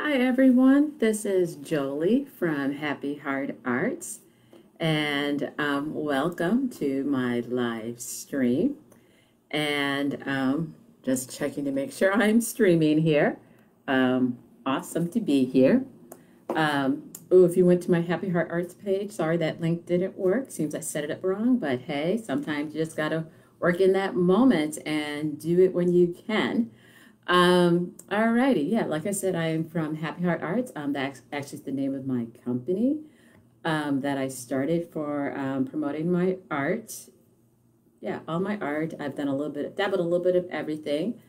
Hi everyone, this is Jolie from Happy Heart Arts, and welcome to my live stream. And just checking to make sure I'm streaming here. Awesome to be here. Oh, if you went to my Happy Heart Arts page, sorry that link didn't work. Seems I set it up wrong, but hey, sometimes you just gotta work in that moment and do it when you can. Alrighty, yeah, like I said, I am from Happy Heart Arts. That's actually the name of my company that I started for promoting my art. Yeah, all my art. I've done a little bit, dabbled a little bit of everything.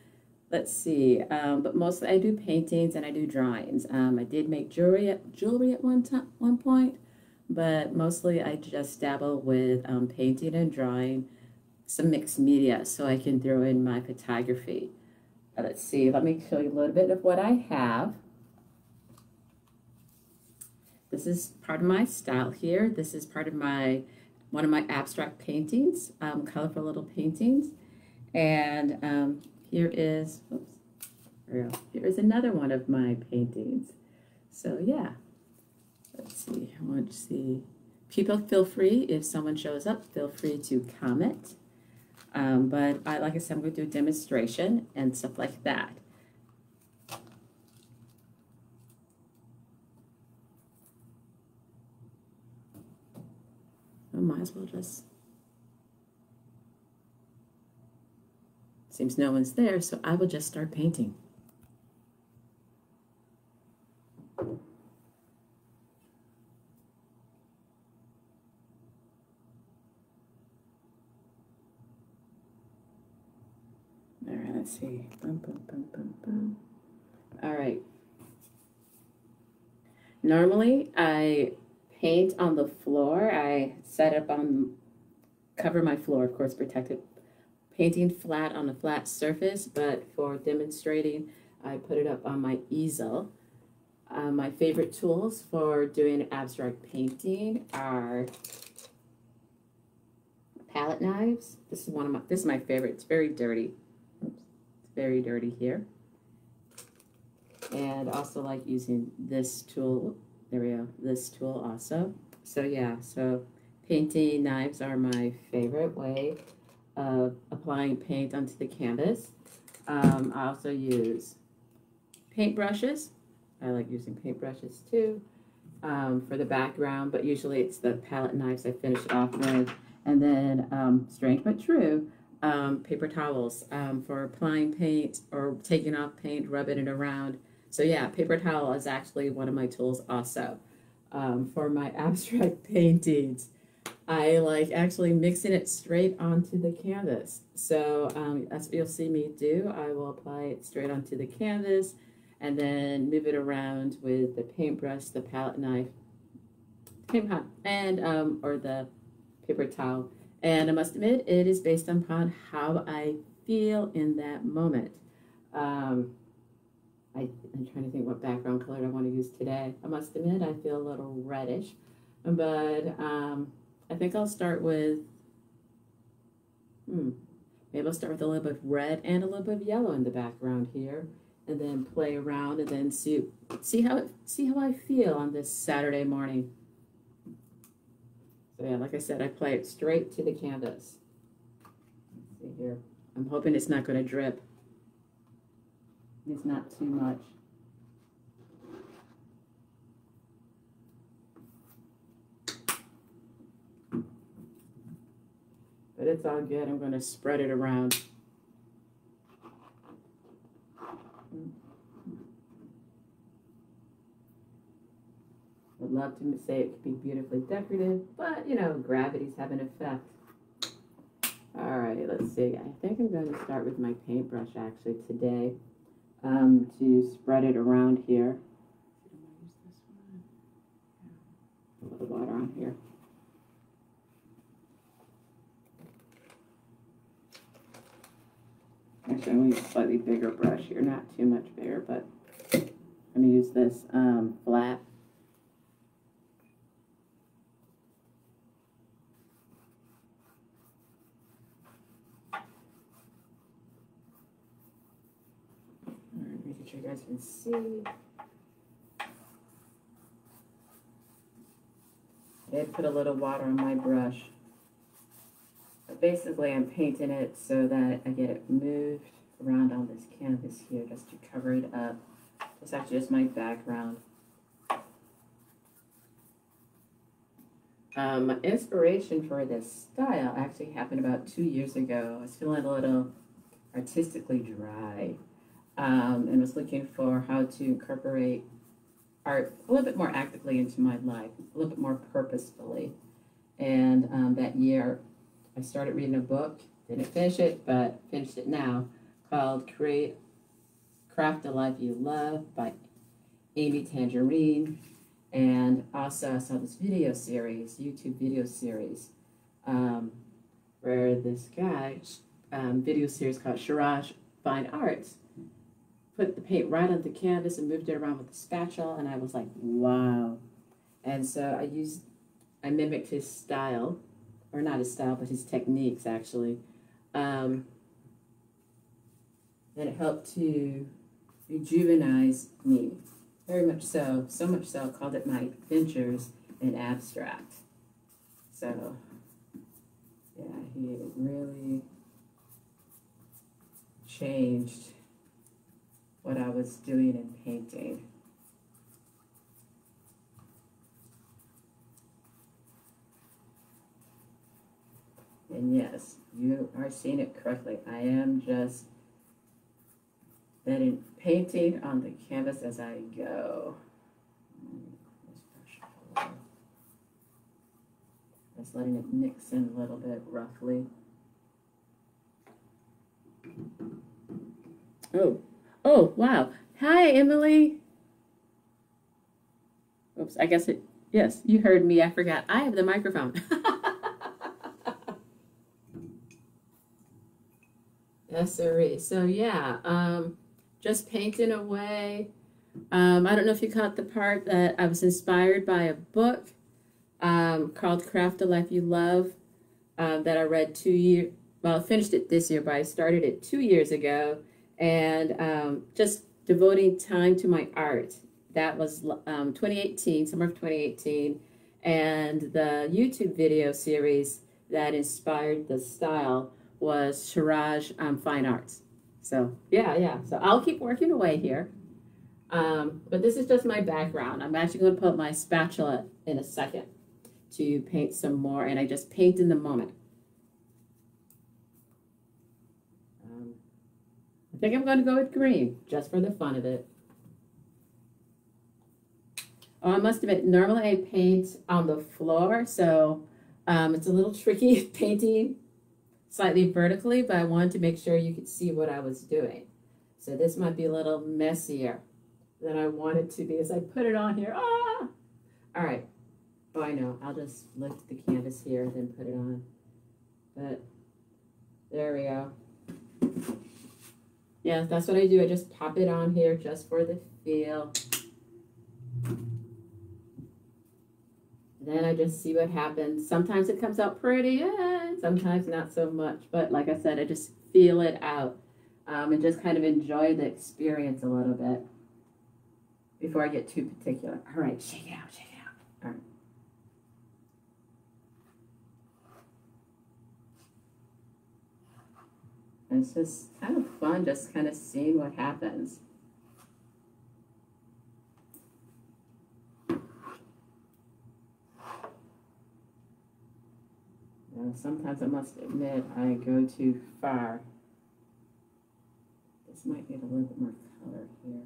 Let's see, but mostly I do paintings and I do drawings. I did make jewelry at one point, but mostly I just dabble with painting and drawing, some mixed media, so I can throw in my photography. Let's see, let me show you a little bit of what I have. This is part of my style here. This is part of one of my abstract paintings, colorful little paintings. And here is, oops, here is another one of my paintings. So yeah, let's see, I want to see. People feel free, if someone shows up, feel free to comment. But like I said, I'm going to do a demonstration and stuff like that. I might as well just, seems no one's there, so I will just start painting. All right, let's see. Boom, boom, boom, boom, boom. All right. Normally, I paint on the floor. I set up cover my floor, of course, protected. Painting flat on a flat surface, but for demonstrating, I put it up on my easel. My favorite tools for doing abstract painting are palette knives. This is my favorite. It's very dirty. Oops, it's very dirty here. And also like using this tool. There we go. This tool also. So yeah, so painting knives are my favorite way of applying paint onto the canvas. I also use paint brushes. I like using paint brushes too for the background, but usually it's the palette knives I finish it off with. And then, strange but true, paper towels for applying paint or taking off paint, rubbing it around. So yeah, paper towel is actually one of my tools also for my abstract paintings. I like actually mixing it straight onto the canvas. So that's what you'll see me do. I will apply it straight onto the canvas and then move it around with the paintbrush, the palette knife, and or the paper towel. And I must admit, it is based upon how I feel in that moment. I'm trying to think what background color I want to use today. I must admit, I feel a little reddish, but I think I'll start with, maybe I'll start with a little bit of red and a little bit of yellow in the background here, and then play around and then see how I feel on this Saturday morning. So yeah, like I said, I play it straight to the canvas. Let's see here. I'm hoping it's not going to drip. It's not too much. But it's all good. I'm going to spread it around. Would love to say it could be beautifully decorative, but you know, gravity's having an effect. All right, let's see. I think I'm going to start with my paintbrush actually today to spread it around here. A little water on here. Actually, I'm going to use a slightly bigger brush here, not too much bigger, but I'm going to use this flat. All right, making sure you guys can see. did put a little water on my brush. But basically, I'm painting it so that I get it moved around on this canvas here just to cover it up. It's actually just my background. My inspiration for this style actually happened about 2 years ago. I was feeling a little artistically dry and was looking for how to incorporate art a little bit more actively into my life, a little bit more purposefully. And that year, I started reading a book. Didn't finish it, but finished it now, called Craft the Life You Love by Amy Tangerine. And also I saw this video series, YouTube video series, where this guy, video series called Shiraj Fine Arts, put the paint right on the canvas and moved it around with a spatula, and I was like, wow. And so I mimicked his style, or not his style, but his techniques, actually. And it helped to rejuvenate me, very much so, so much so I called it my Ventures in Abstract. So, yeah, he really changed what I was doing in painting. And yes, you are seeing it correctly. I am just letting painting on the canvas as I go. Just letting it mix in a little bit roughly. Oh, wow. Hi, Emily. Oops, I guess yes, you heard me. I forgot. I have the microphone. Yes, sir. So, yeah, just painting away. I don't know if you caught the part that I was inspired by a book called Craft the Life You Love that I read 2 years, well, I finished it this year, but I started it 2 years ago. And just devoting time to my art. That was 2018, summer of 2018. And the YouTube video series that inspired the style was Shiraj Fine Arts. So, yeah. So I'll keep working away here. But this is just my background. I'm actually going to put my spatula in a second to paint some more. And I just paint in the moment. I think I'm going to go with green, just for the fun of it. Oh, I must admit, normally I paint on the floor, so it's a little tricky painting slightly vertically, but I wanted to make sure you could see what I was doing. So this might be a little messier than I want it to be as I put it on here. Ah! All right. Oh, I know. I'll just lift the canvas here, then put it on. But there we go. Yeah, that's what I do. I just pop it on here just for the feel. Then I just see what happens. Sometimes it comes out pretty, and sometimes not so much. But like I said, I just feel it out and just kind of enjoy the experience a little bit before I get too particular. All right, shake it out, shake it out. All right. And it's just kind of fun just kind of seeing what happens. Sometimes I must admit I go too far. This might need a little bit more color here.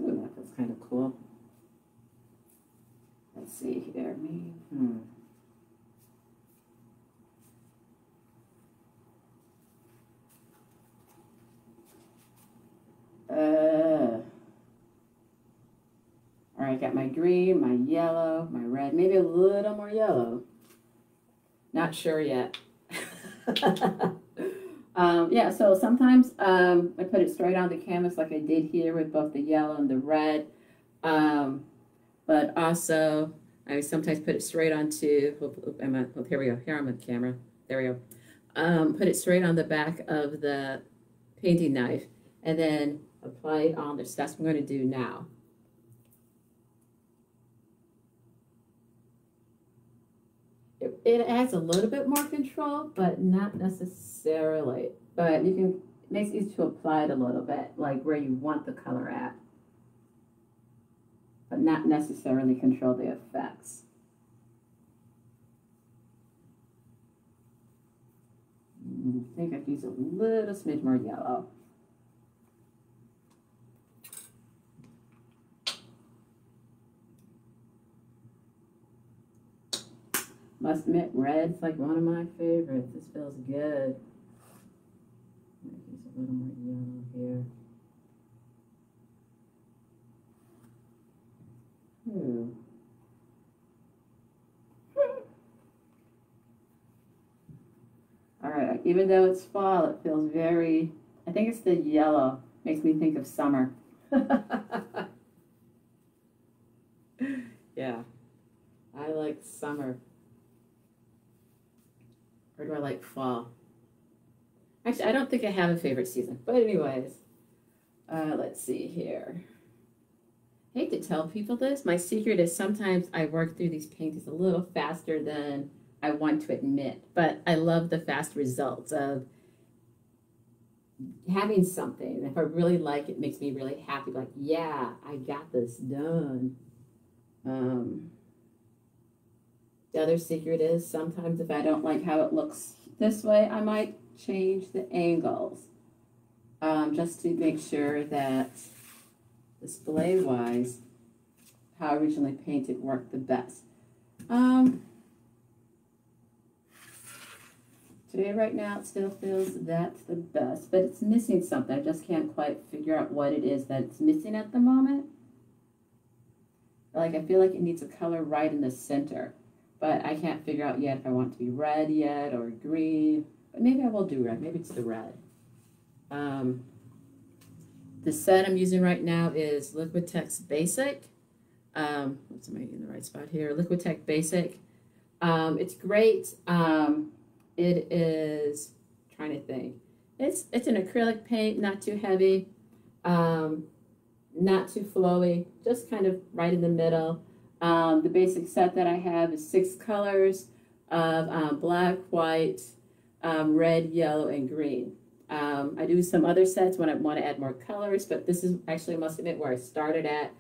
Ooh, that feels kind of cool. Let's see here. All right, got my green, my yellow, my red, maybe a little more yellow. Not sure yet. Yeah, so sometimes I put it straight on the canvas like I did here with both the yellow and the red. But also, I sometimes put it straight onto, here we go, here I'm on the camera. There we go. Put it straight on the back of the painting knife and then apply it on this. That's what I'm going to do now. it adds a little bit more control, but not necessarily. But you can, it makes it easy to apply it a little bit, like where you want the color at, but not necessarily control the effects. I think I could use a little smidge more yellow. Must admit, red's like one of my favorites. This feels good. Use a little more yellow here. Ooh. All right, even though it's fall, it feels very, I think it's the yellow. Makes me think of summer. Yeah, I like summer. Or do I like fall? Actually, I don't think I have a favorite season. But anyways, let's see here. I hate to tell people this. My secret is sometimes I work through these paintings a little faster than I want to admit. But I love the fast results of having something. If I really like it, it makes me really happy. Like, yeah, I got this done. The other secret is sometimes if I don't like how it looks this way, I might change the angles just to make sure that display-wise, how I originally painted worked the best. Today, right now, it still feels that's the best, but it's missing something. I just can't quite figure out what it is that's missing at the moment. Like, I feel like it needs a color right in the center. But I can't figure out yet if I want it to be red yet or green. But maybe I will do red. Maybe it's the red. The set I'm using right now is Liquitex Basic. What's am I in the right spot here? Liquitex Basic. It's great. It is, trying to think. It's an acrylic paint, not too heavy, not too flowy, just kind of right in the middle. The basic set that I have is 6 colors of black, white, red, yellow, and green. I do some other sets when I want to add more colors, but this is actually, I must admit, where I started at,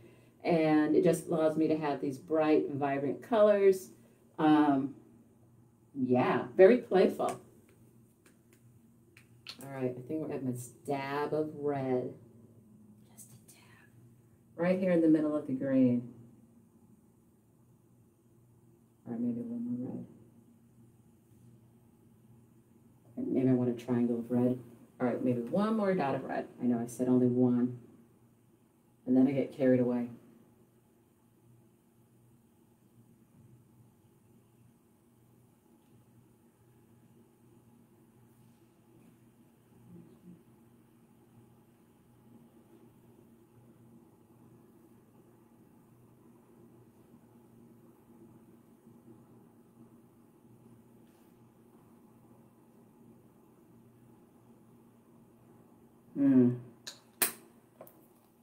and it just allows me to have these bright, vibrant colors. Yeah, very playful. All right, I think we'll add my dab of red. Just a dab. Right here in the middle of the green. Or maybe a little more red. Maybe I want a triangle of red. All right, maybe one more dot of red. I know I said only one. And then I get carried away.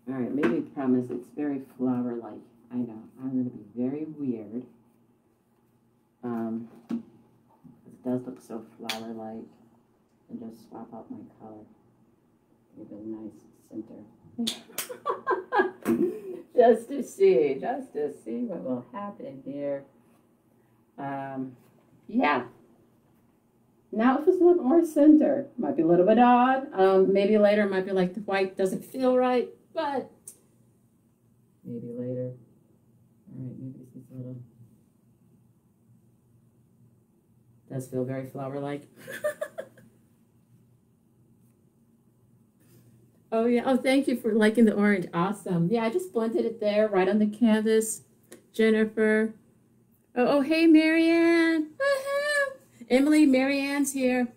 All right, maybe the problem is it's very flower-like. I know, I'm going to be very weird. It does look so flower-like. And just swap out my color. Give it a nice center. just to see what will happen here. Yeah. Now it feels a little more center. Might be a little bit odd. Maybe later it might be like the white doesn't feel right, but maybe later. All right, maybe this is a little. Does feel very flower-like. Oh yeah. Oh, thank you for liking the orange. Awesome. Yeah, I just blended it there, right on the canvas. Jennifer. Oh, hey, Marianne. Emily, Marianne's here.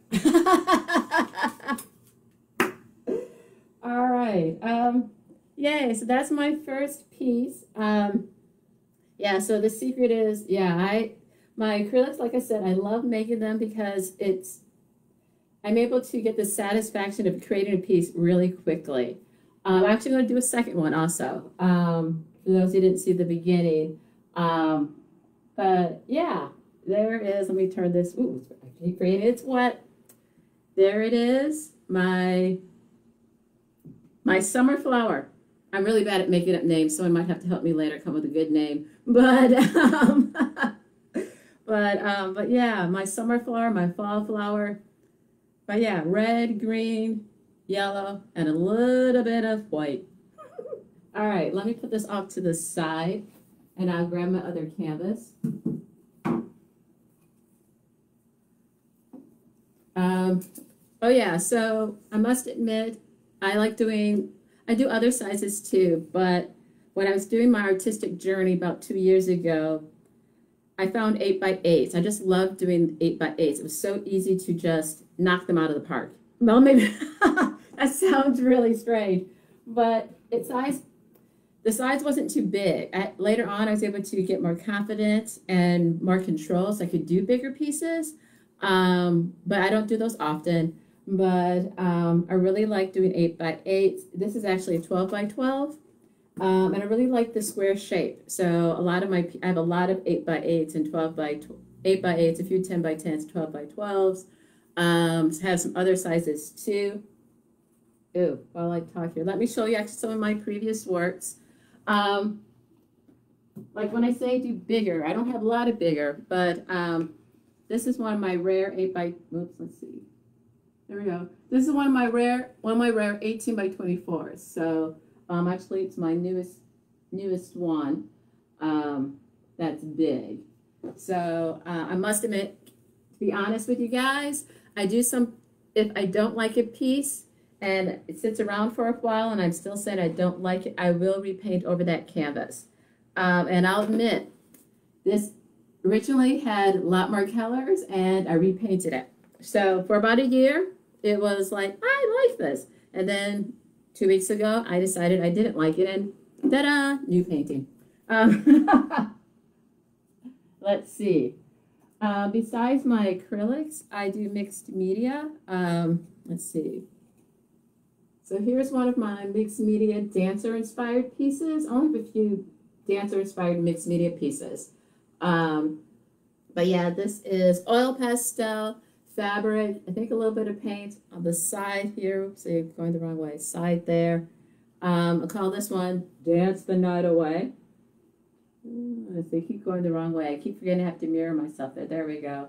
All right. Yay. So that's my first piece. Yeah. So the secret is, yeah, my acrylics, like I said, I love making them because I'm able to get the satisfaction of creating a piece really quickly. I'm actually going to do a second one also. For those who didn't see the beginning. But yeah. there it is. Let me turn this. Ooh, I keep forgetting it's wet. There it is. My summer flower. I'm really bad at making up names. Someone might have to help me later come with a good name. But but yeah, my summer flower, my fall flower. But yeah, red, green, yellow, and a little bit of white. All right, let me put this off to the side, and I'll grab my other canvas. Oh yeah, so I must admit, I do other sizes too, but when I was doing my artistic journey about 2 years ago, I found 8x8s. I just loved doing 8x8s. It was so easy to just knock them out of the park. Well, maybe that sounds really strange, but the size wasn't too big. Later on, I was able to get more confidence and more control, so I could do bigger pieces. But I don't do those often. But I really like doing 8x8s. This is actually a 12x12. And I really like the square shape. So I have a lot of 8x8s and 8x8s, a few 10x10s, 12x12s. Have some other sizes too. Ooh, while I talk here, let me show you actually some of my previous works. Like when I say do bigger, I don't have a lot of bigger, but this is one of my rare let's see. There we go. This is one of my rare 18x24s. So actually it's my newest one that's big. So I must admit, to be honest with you guys, if I don't like a piece and it sits around for a while and I'm still saying I don't like it, I will repaint over that canvas. And I'll admit, this originally had a lot more colors and I repainted it. So for about a year, it was like, I like this. And then 2 weeks ago, I decided I didn't like it, and ta-da, new painting. Let's see. Besides my acrylics, I do mixed media. Let's see. So here's one of my mixed media dancer-inspired pieces. I only have a few dancer-inspired mixed media pieces. But yeah, this is oil pastel, fabric, I think a little bit of paint on the side here. Oops, I'm going the wrong way. Side there. I'll call this one Dance the Night Away. Let's see, keep going the wrong way. I keep forgetting I have to mirror myself there. There we go.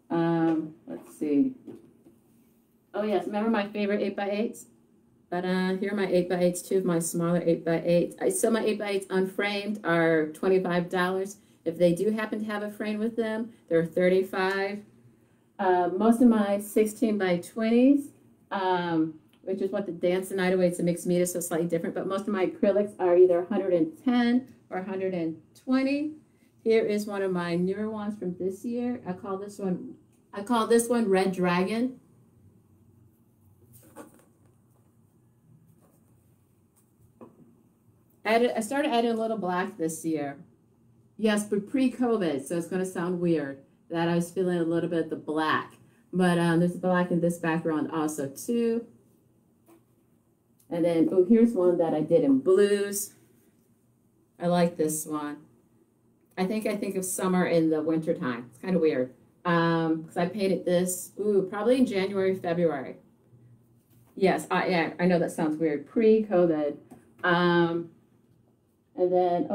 Let's see. Oh yes, remember my favorite 8x8s? But here are my 8x8s, two of my smaller 8x8s. I sell my 8x8s unframed are $25. If they do happen to have a frame with them, they're $35. Most of my 16x20s, which is what the Dance the Night Away, it's a mixed media, so slightly different, but most of my acrylics are either 110 or 120. Here is one of my newer ones from this year. I call this one Red Dragon. I started adding a little black this year. Yes, but pre-COVID, so it's going to sound weird that I was feeling a little bit of the black. But there's black in this background also too. And then, oh, here's one that I did in blues. I like this one. I think of summer in the winter time. It's kind of weird. Because I painted this, probably in January, February. Yes, yeah, I know that sounds weird. Pre-COVID. And then,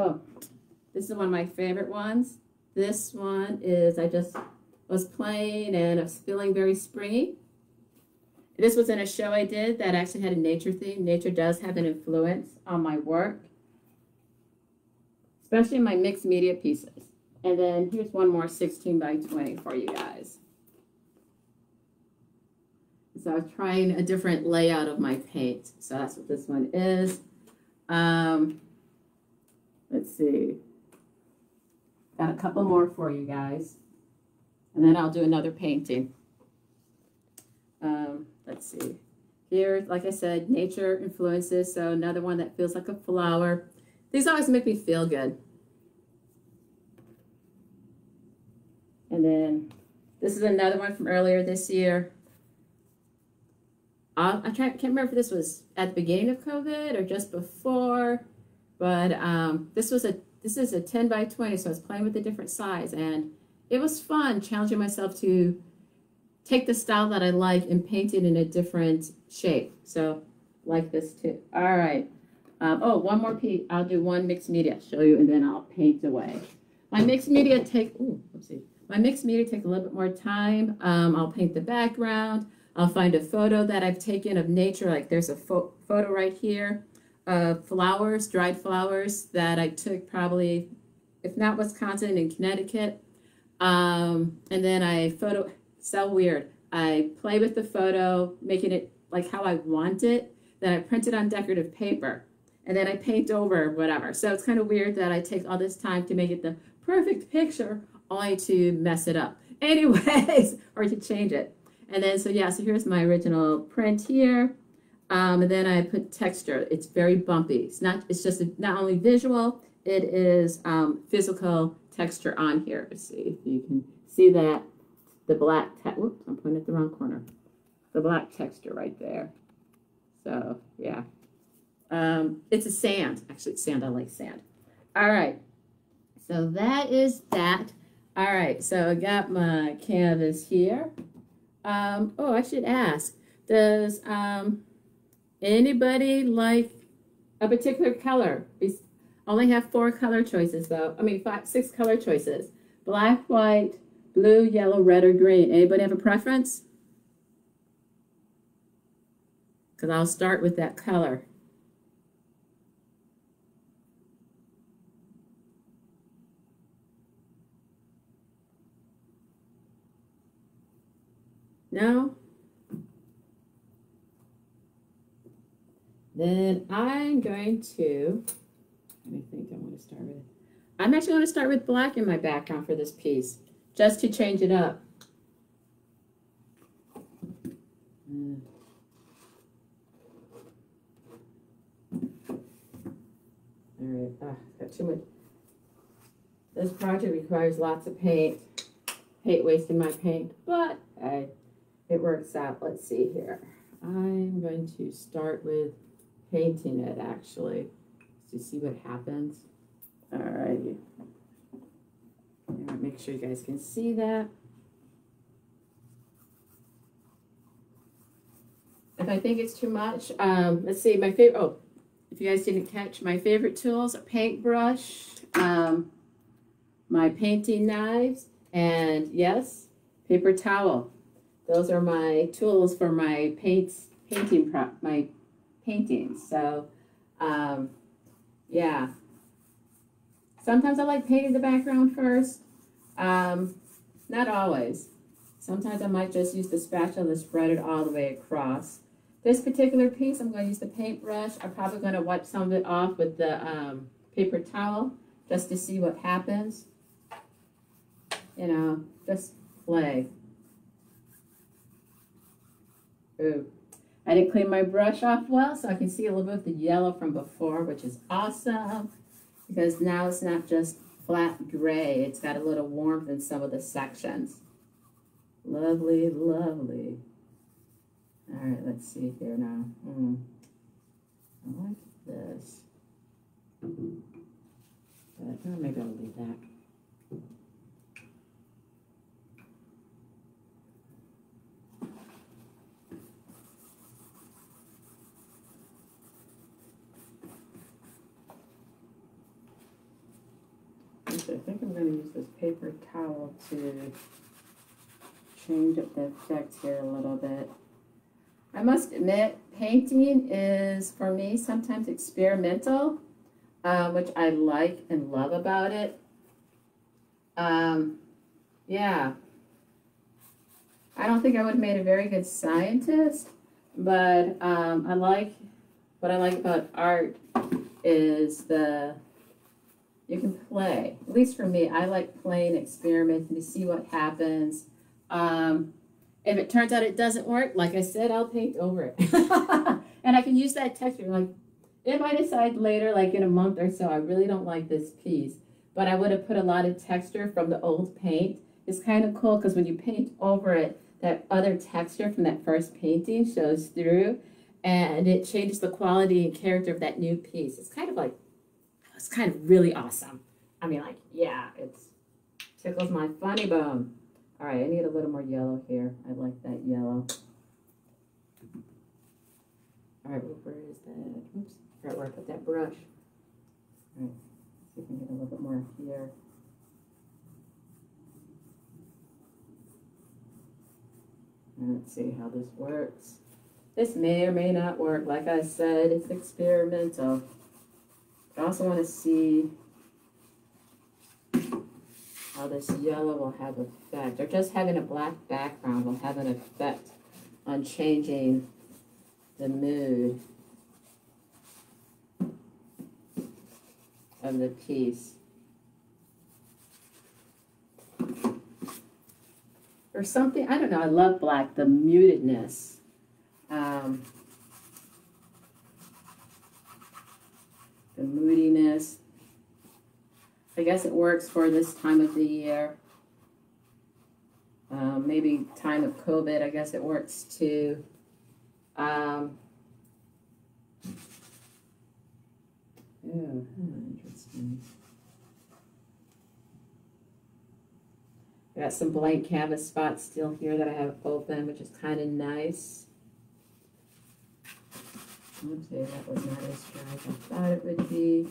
this is one of my favorite ones. This one is, I just was playing and I was feeling very springy. This was in a show I did that actually had a nature theme. Nature does have an influence on my work, especially in my mixed media pieces. And then here's one more 16x20 for you guys. So I was trying a different layout of my paint. So that's what this one is. Let's see. Got a couple more for you guys. And then I'll do another painting. Let's see. Here, like I said, nature influences. So another one that feels like a flower. These always make me feel good. And then this is another one from earlier this year. I can't remember if this was at the beginning of COVID or just before, but this was a this is a 10 by 20, so I was playing with a different size, and it was fun challenging myself to take the style that I like and paint it in a different shape. So like this too. All right. Oh, one more piece. I'll do one mixed media, show you, and then I'll paint away. My mixed media take, my mixed media take a little bit more time. I'll paint the background. I'll find a photo that I've taken of nature. Like there's a photo right here of flowers, dried flowers that I took probably, if not Wisconsin, in Connecticut. And then I so weird. I play with the photo, making it like how I want it. Then I print it on decorative paper. And then I paint over whatever. So it's kind of weird that I take all this time to make it the perfect picture, only to mess it up. Anyways, or to change it. And then, so yeah, so here's my original print here. And then I put texture. It's very bumpy. It's just not only visual, it is physical texture on here. Let's see if you can see that. The black, whoops, I'm pointing at the wrong corner. The black texture right there. So, yeah. It's a sand. Actually, it's sand. I like sand. All right. So that is that. All right. So I got my canvas here. Oh, I should ask. Does anybody like a particular color? We only have 4 color choices, though. I mean, 6 color choices. Black, white, blue, yellow, red, or green. Anybody have a preference? Because I'll start with that color. No? Then I'm going to, let me think I want to start with. I'm actually going to start with black in my background for this piece, just to change it up. All right, got too much. This project requires lots of paint. Hate wasting my paint, but hey, it works out. Let's see here. I'm going to start with painting it actually to see what happens. All righty. Make sure you guys can see that. If I think it's too much, let's see, my favorite, oh, if you guys didn't catch, my favorite tools are paintbrush, my painting knives, and yes, paper towel. Those are my tools for my my paintings. So, yeah. Sometimes I like painting the background first. Not always. Sometimes I might just use the spatula to spread it all the way across. This particular piece, I'm going to use the paintbrush. I'm probably going to wipe some of it off with the paper towel just to see what happens. You know, just play. Ooh. I didn't clean my brush off well, so I can see a little bit of the yellow from before, which is awesome. Because now it's not just flat gray. It's got a little warmth in some of the sections. Lovely, lovely. All right, let's see here now. I like this. But maybe I'll leave that. I think I'm going to use this paper towel to change up the effect here a little bit. I must admit, painting is, for me, sometimes experimental, which I like and love about it. Yeah. I don't think I would have made a very good scientist, but what I like about art is you can play. At least for me, I like playing, experimenting to see what happens. If it turns out it doesn't work, like I said, I'll paint over it. And I can use that texture. Like, if I decide later, like in a month or so, I really don't like this piece, but I would have put a lot of texture from the old paint. It's kind of cool because when you paint over it, that other texture from that first painting shows through, and it changes the quality and character of that new piece. It's kind of really awesome. I mean, like, yeah, it's tickles my funny bone. All right, I need a little more yellow here. I like that yellow. All right, where is that? Oops, I forgot where I put that brush. All right, see if we can get a little bit more here. Let's see how this works. This may or may not work. Like I said, it's experimental. I also want to see how this yellow will have effect, or just having a black background will have an effect on changing the mood of the piece. Or something, I don't know, I love black, the mutedness. The moodiness. I guess it works for this time of the year. Maybe time of COVID, I guess it works too. Interesting. I got some blank canvas spots still here that I have open, which is kind of nice. Okay, that was not as dry as I thought it would be.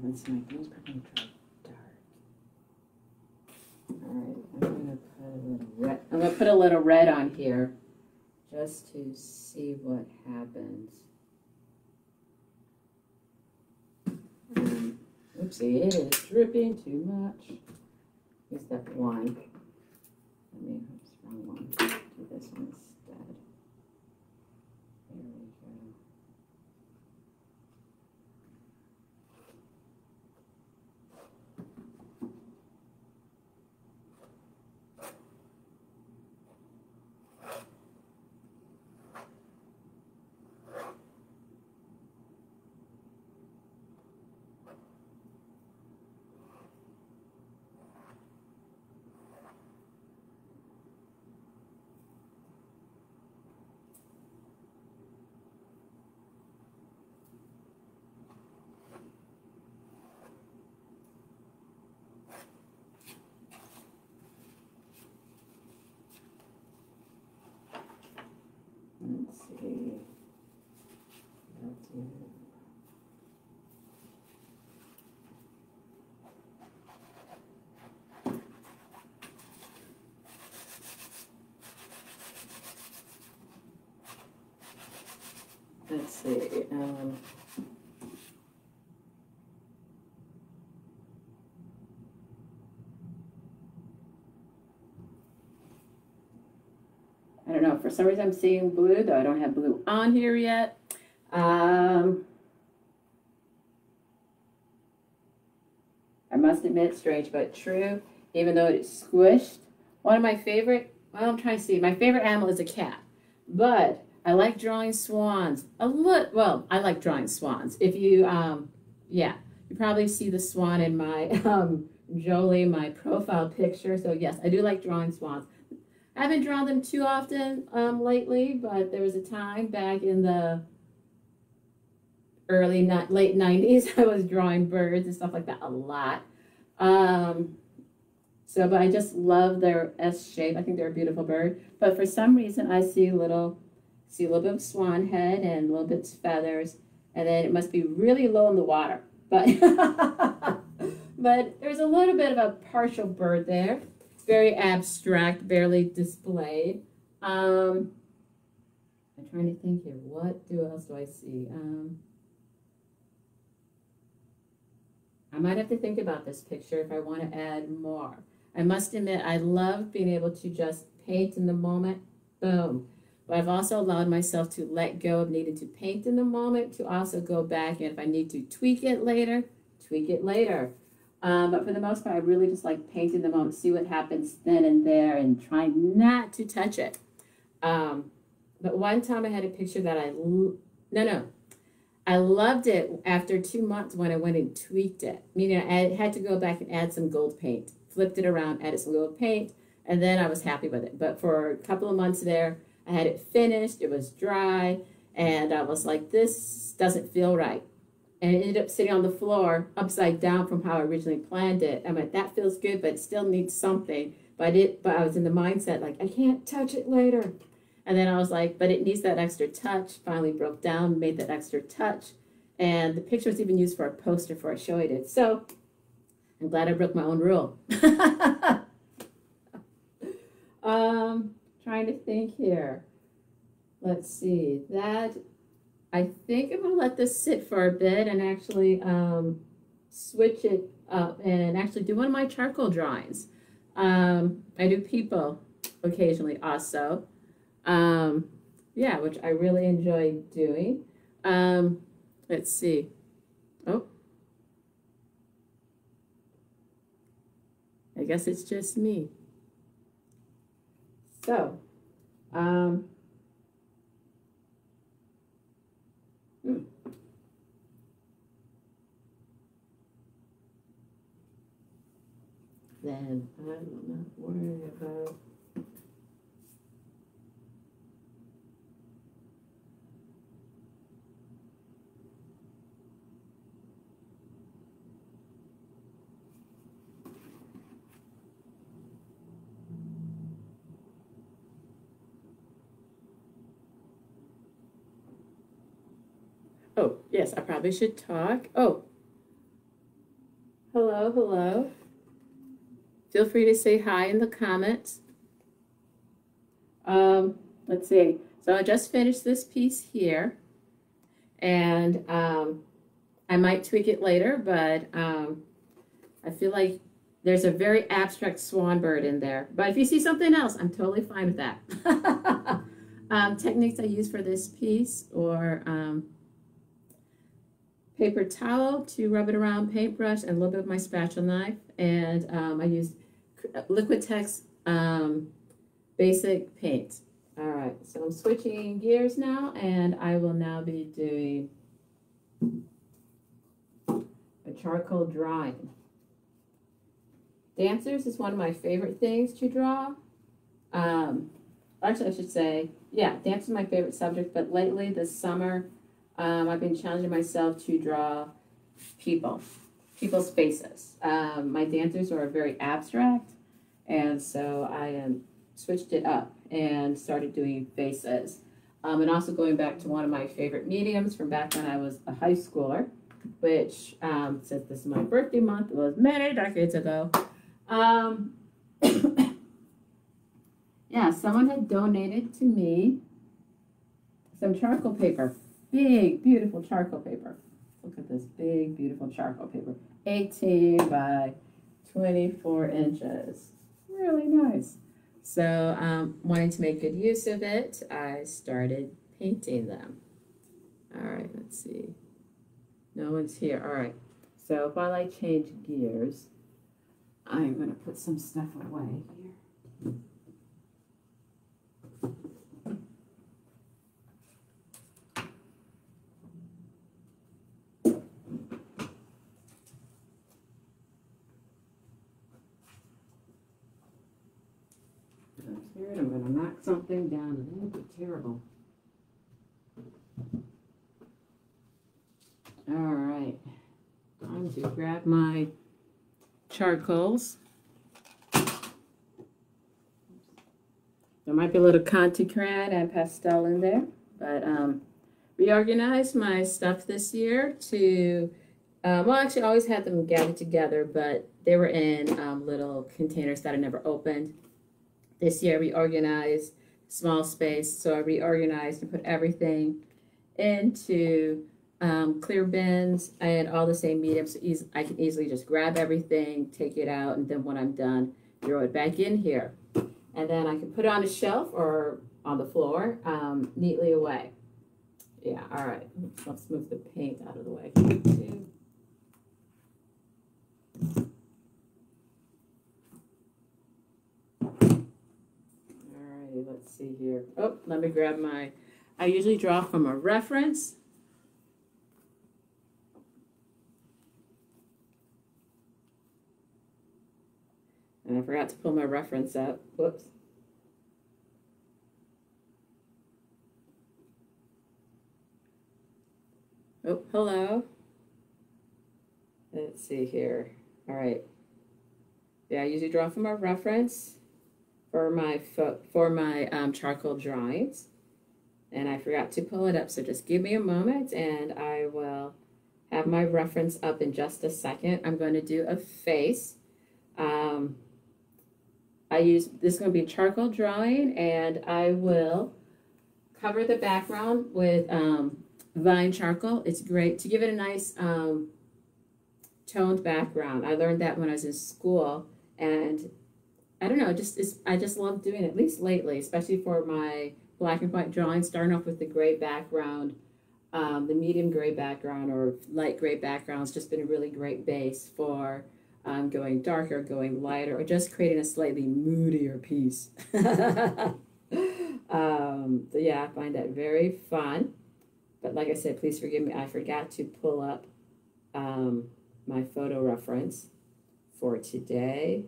Let's see, my things probably try dark. Alright, I'm gonna put a little red on here just to see what happens. Oopsie, it is dripping too much. Use that one. Let me, oops, wrong one. Do this one instead. There we go. Let's see. Let's see. I don't know, for some reason I'm seeing blue, though I don't have blue on here yet. I must admit, strange but true, even though it's squished. One of my favorite, well, I'm trying to see, my favorite animal is a cat, but I like drawing swans. Well, I like drawing swans. If you, yeah, you probably see the swan in my, Jolie, my profile picture. So yes, I do like drawing swans. I haven't drawn them too often lately, but there was a time back in the late 90s, I was drawing birds and stuff like that a lot. But I just love their S shape. I think they're a beautiful bird. But for some reason, I see a little bit of swan head and little bits of feathers, and then it must be really low in the water. But but there's a little bit of a partial bird there. Very abstract, barely displayed. I'm trying to think here. What else do I see? I might have to think about this picture if I want to add more. I must admit, I love being able to just paint in the moment. Boom. But I've also allowed myself to let go of needing to paint in the moment, to also go back, and if I need to tweak it later, tweak it later. But for the most part, I really just like painting them on, see what happens then and there, and trying not to touch it. But one time I had a picture that I loved it after 2 months when I went and tweaked it. Meaning I had to go back and add some gold paint, flipped it around, added some gold paint, and then I was happy with it. But for a couple of months there, I had it finished, it was dry, and I was like, this doesn't feel right. And it ended up sitting on the floor upside down from how I originally planned it. I went, that feels good, but it still needs something. But I was in the mindset like, I can't touch it later. And then I was like, but it needs that extra touch. Finally broke down, made that extra touch. And the picture was even used for a poster for a show I did. So I'm glad I broke my own rule. Trying to think here. Let's see. I think I'm going to let this sit for a bit and actually switch it up and actually do one of my charcoal drawings. I do people occasionally also. Yeah, which I really enjoy doing. Let's see. Oh. I guess it's just me. So, then I will not worry about oh, yes, I probably should talk. Oh, hello, hello. Feel free to say hi in the comments. Let's see. So I just finished this piece here, and I might tweak it later, but I feel like there's a very abstract swan bird in there. But if you see something else, I'm totally fine with that. Techniques I use for this piece, or paper towel to rub it around, paintbrush, and a little bit of my spatula knife. And I used Liquitex basic paint. All right, so I'm switching gears now, and I will now be doing a charcoal drawing. Dancers is one of my favorite things to draw. Actually, I should say, yeah, dance is my favorite subject, but lately this summer, I've been challenging myself to draw people's faces. My dancers are very abstract, and so I switched it up and started doing faces. And also going back to one of my favorite mediums from back when I was a high schooler, which, since this is my birthday month, was many decades ago. Yeah, someone had donated to me some charcoal paper. Big, beautiful charcoal paper. Look at this big, beautiful charcoal paper. 18 by 24 inches. Really nice. So, wanting to make good use of it, I started painting them. All right, let's see. No one's here. All right. So, while I change gears, I'm going to put some stuff away here. I'm going to knock something down and it'll be terrible. All right, time to grab my charcoals. There might be a little Conte crayon and pastel in there, but reorganized my stuff this year to, well, actually I always had them gathered together, but they were in little containers that I never opened. This year, reorganized, small space, so I reorganized and put everything into clear bins. I had all the same mediums, so I can easily just grab everything, take it out, and then when I'm done, throw it back in here. And then I can put it on a shelf or on the floor, neatly away. Yeah, all right. Let's move the paint out of the way. see here. Oh, let me grab my, I usually draw from a reference. And I forgot to pull my reference up. Whoops. Oh, hello. Let's see here. All right. Yeah, I usually draw from a reference for my charcoal drawings. And I forgot to pull it up, so just give me a moment and I will have my reference up in just a second. I'm going to do a face. This is going to be a charcoal drawing, and I will cover the background with vine charcoal. It's great to give it a nice toned background. I learned that when I was in school, and I don't know, I just love doing it, at least lately, especially for my black and white drawings, starting off with the gray background. The medium gray background or light gray background has just been a really great base for going darker, going lighter, or just creating a slightly moodier piece. So yeah, I find that very fun. But like I said, please forgive me, I forgot to pull up my photo reference for today.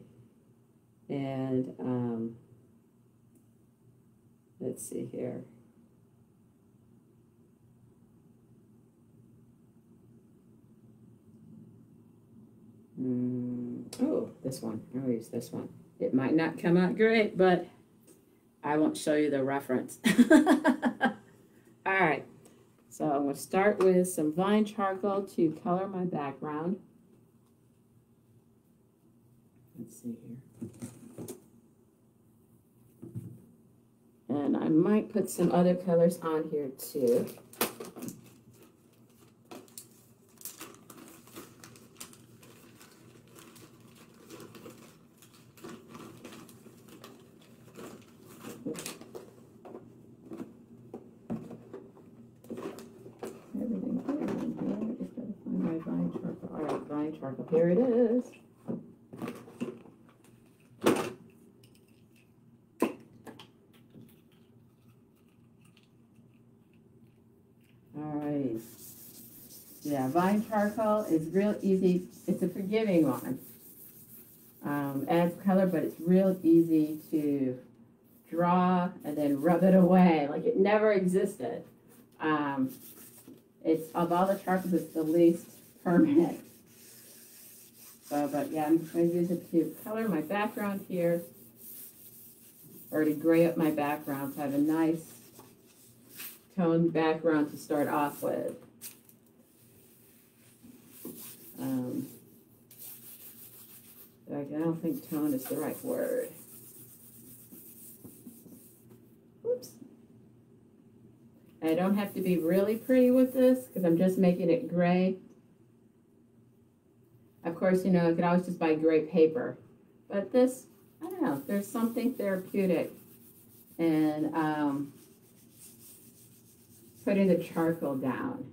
And let's see here. Oh, this one. I'll use this one. It might not come out great, but I won't show you the reference. All right. So I'm going to start with some vine charcoal to color my background. Let's see here. And I might put some other colors on here too. Charcoal. Here it is. All right. Yeah, vine charcoal is real easy. It's a forgiving one. Adds color, but it's real easy to draw and then rub it away like it never existed. It's of all the charcoals, it's the least permanent. But yeah, I'm going to use it to color my background here, or to gray up my background, so I have a nice toned background to start off with. I don't think tone is the right word. Oops. I don't have to be really pretty with this because I'm just making it gray. Of course, you know, you could always just buy gray paper. But this, I don't know, there's something therapeutic in putting the charcoal down.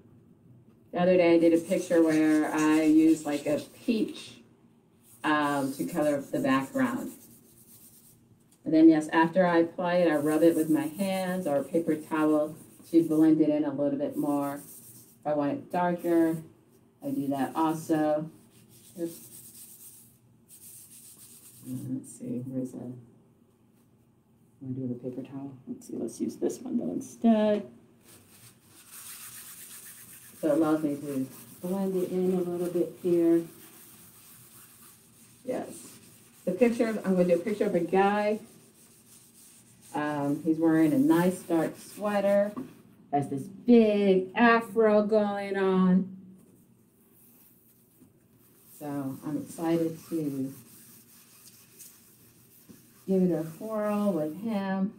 The other day I did a picture where I used like a peach to color the background. And then, yes, after I apply it, I rub it with my hands or a paper towel to blend it in a little bit more. If I want it darker, I do that also. Let's see, where's that? I'm going to do the paper towel. Let's see, let's use this one though instead. So it allows me to blend it in a little bit here. Yes. The picture, I'm going to do a picture of a guy. He's wearing a nice dark sweater. Has this big afro going on. So I'm excited to give it a whirl with him.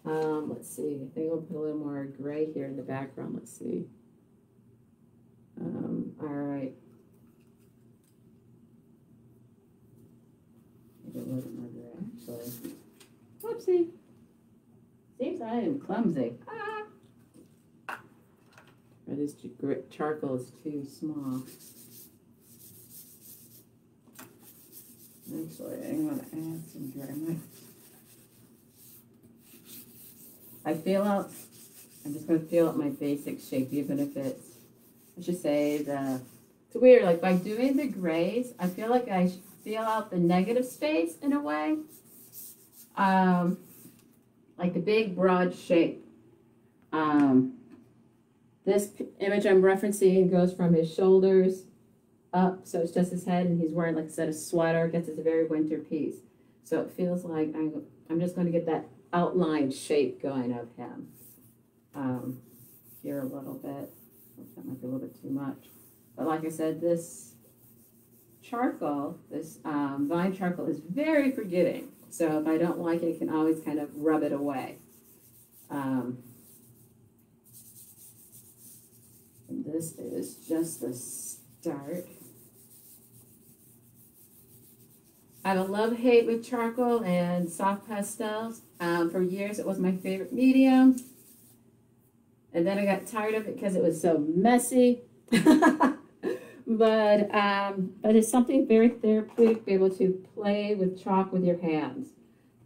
Let's see, I think I'll put a little more gray here in the background. Let's see. All right. Maybe a little bit more gray, actually. Whoopsie. Seems I am clumsy. Ah. Or this charcoal is too small. Actually, I'm going to add some gray. I feel out, I'm just going to feel out my basic shape, even if it's, I should say, it's weird, like by doing the grays, I feel like I feel out the negative space in a way. Like the big broad shape. This image I'm referencing goes from his shoulders up, so it's just his head, and he's wearing, like I said, a sweater. I guess it's a very winter piece. So it feels like I'm just going to get that outline shape going of him. Here a little bit. That might be a little bit too much. But like I said, this charcoal, this vine charcoal is very forgiving. So if I don't like it, I can always kind of rub it away. And this is just the start. I have a love-hate with charcoal and soft pastels. For years, it was my favorite medium. And then I got tired of it because it was so messy. But it's something very therapeutic to be able to play with chalk with your hands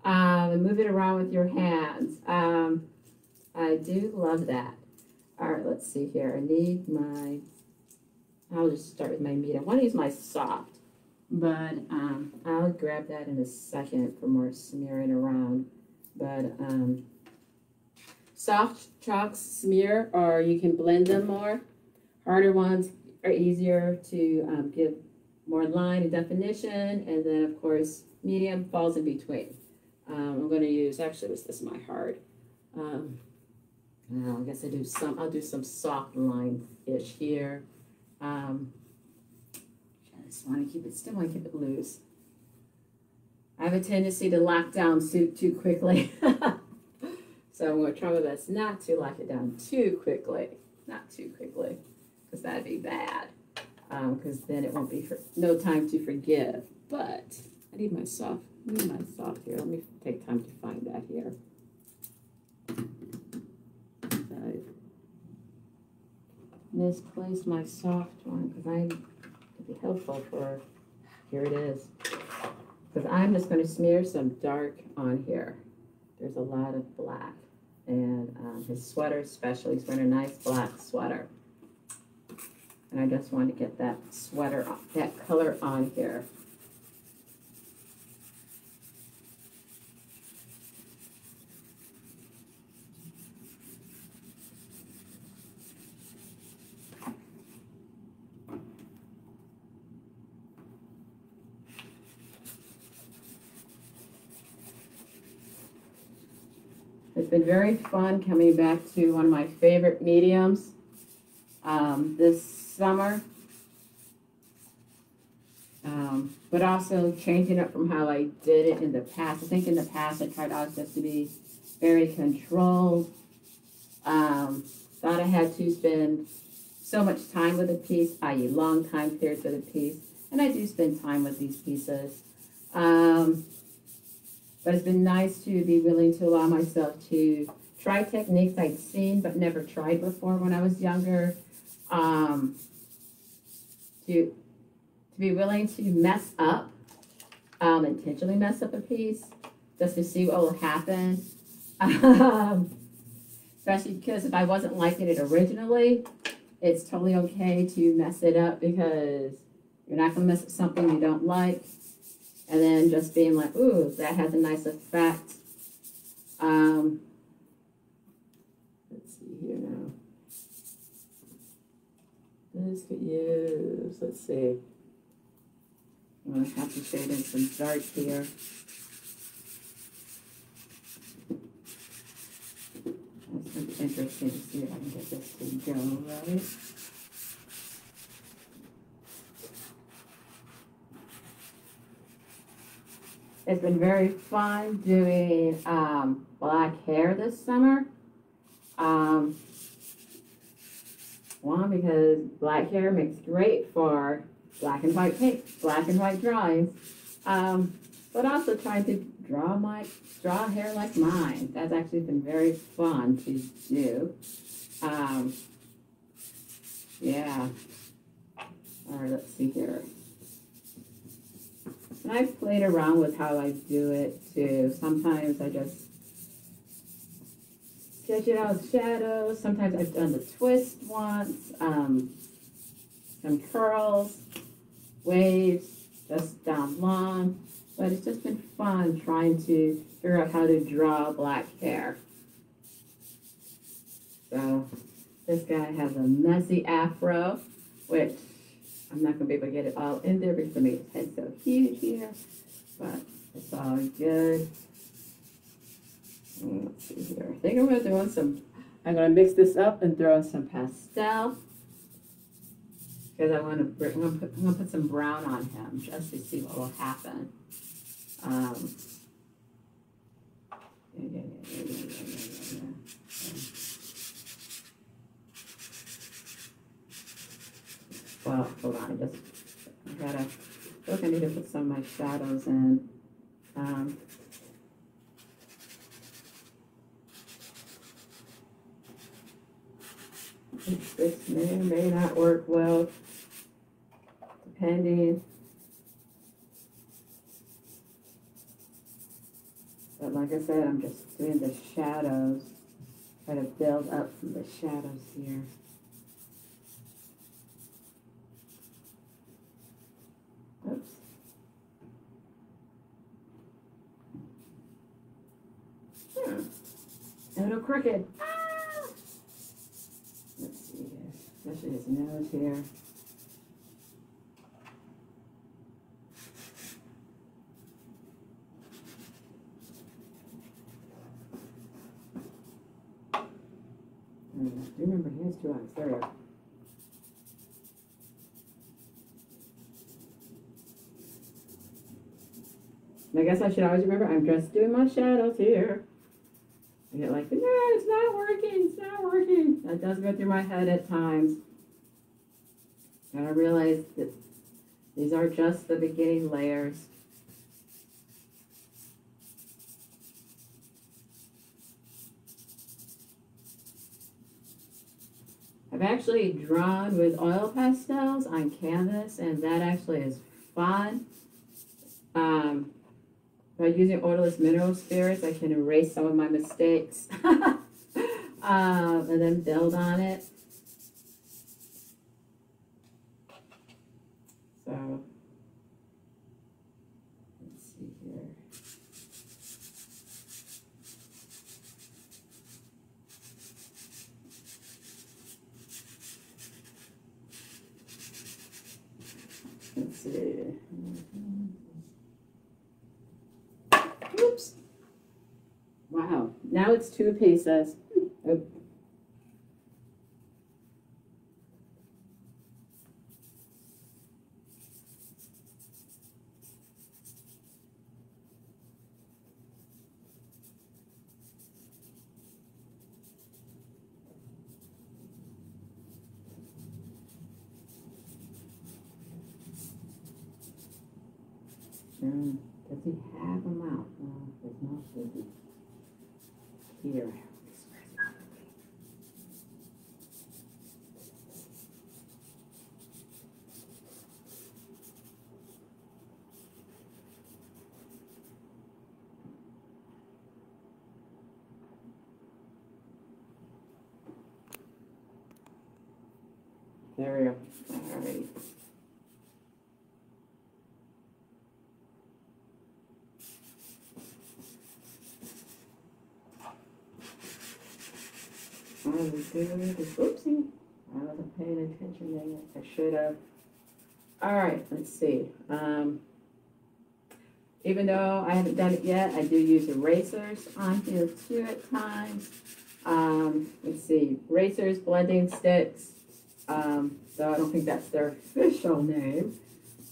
and move it around with your hands. I do love that. All right, let's see here. I need my, I'll just start with my medium. I want to use my soft, but I'll grab that in a second for more smearing around. But soft chalks smear, or you can blend them more. Harder ones are easier to give more line and definition, and then of course medium falls in between. I'm going to use, actually this is my hard. I guess I'll do some soft line-ish here. I just want to keep it, still want to keep it loose. I have a tendency to lock down soup too quickly. So I'm going to try my best not to lock it down too quickly. Not too quickly, because that'd be bad. Because then it won't be no time to forgive. But I need my soft here. Let me take time to find that here. I misplaced my soft one because it'd be helpful for, here it is. Because I'm just going to smear some dark on here. There's a lot of black. And his sweater especially, he's wearing a nice black sweater. And I just want to get that sweater, that color on here. It's been very fun coming back to one of my favorite mediums this summer, but also changing it from how I did it in the past. I think in the past I tried always just to be very controlled. Thought I had to spend so much time with a piece, i.e. long time periods with a piece, and I do spend time with these pieces. But it's been nice to be willing to allow myself to try techniques I'd seen but never tried before when I was younger. To be willing to mess up, intentionally mess up a piece, just to see what will happen. Especially because if I wasn't liking it originally, it's totally okay to mess it up because you're not going to mess up something you don't like. And then just being like, ooh, that has a nice effect. Let's see here now. This could use, let's see. I'm going to have to shade in some dark here. That's interesting to see if I can get this to go right. It's been very fun doing black hair this summer. One, because black hair makes great for black and white paint, black and white drawings. But also trying to draw hair like mine. That's actually been very fun to do. Yeah. All right, let's see here. And I've played around with how I do it too. Sometimes I just sketching out shadows. Sometimes I've done the twist once, some curls, waves, just down long. But it's just been fun trying to figure out how to draw black hair. So this guy has a messy afro, which I'm not going to be able to get it all in there because I made his head so huge here. But it's all good. Let's see here. I think I'm going to mix this up and throw in some pastel. Because I'm going to put some brown on him just to see what will happen. Well, hold on, I feel like I need to put some of my shadows in. This may or may not work well, depending. But like I said, I'm just doing the shadows, try to build up from the shadows here. Oops. A little crooked. Ah! Let's see here, especially his nose here. I do remember he has 2 eyes. There we go. And I guess I should always remember I'm just doing my shadows here. I get like, no, it's not working, it's not working. That does go through my head at times. And I realize that these are just the beginning layers. I've actually drawn with oil pastels on canvas, and that actually is fun. By using odorless mineral spirits, I can erase some of my mistakes and then build on it. So, let's see here. Let's see. Oops. Wow. Now it's 2 pieces. Oop. Does he have a mouth? No, his mouth isn't here. There we go. All right. Oopsie. I wasn't paying attention there. I should have. All right, let's see. Even though I haven't done it yet, I do use erasers on here too at times. Let's see, erasers, blending sticks. So I don't think that's their official name.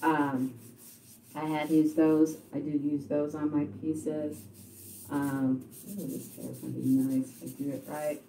I have used those. I do use those on my pieces. Oh, this hair is going to be nice if I do it right.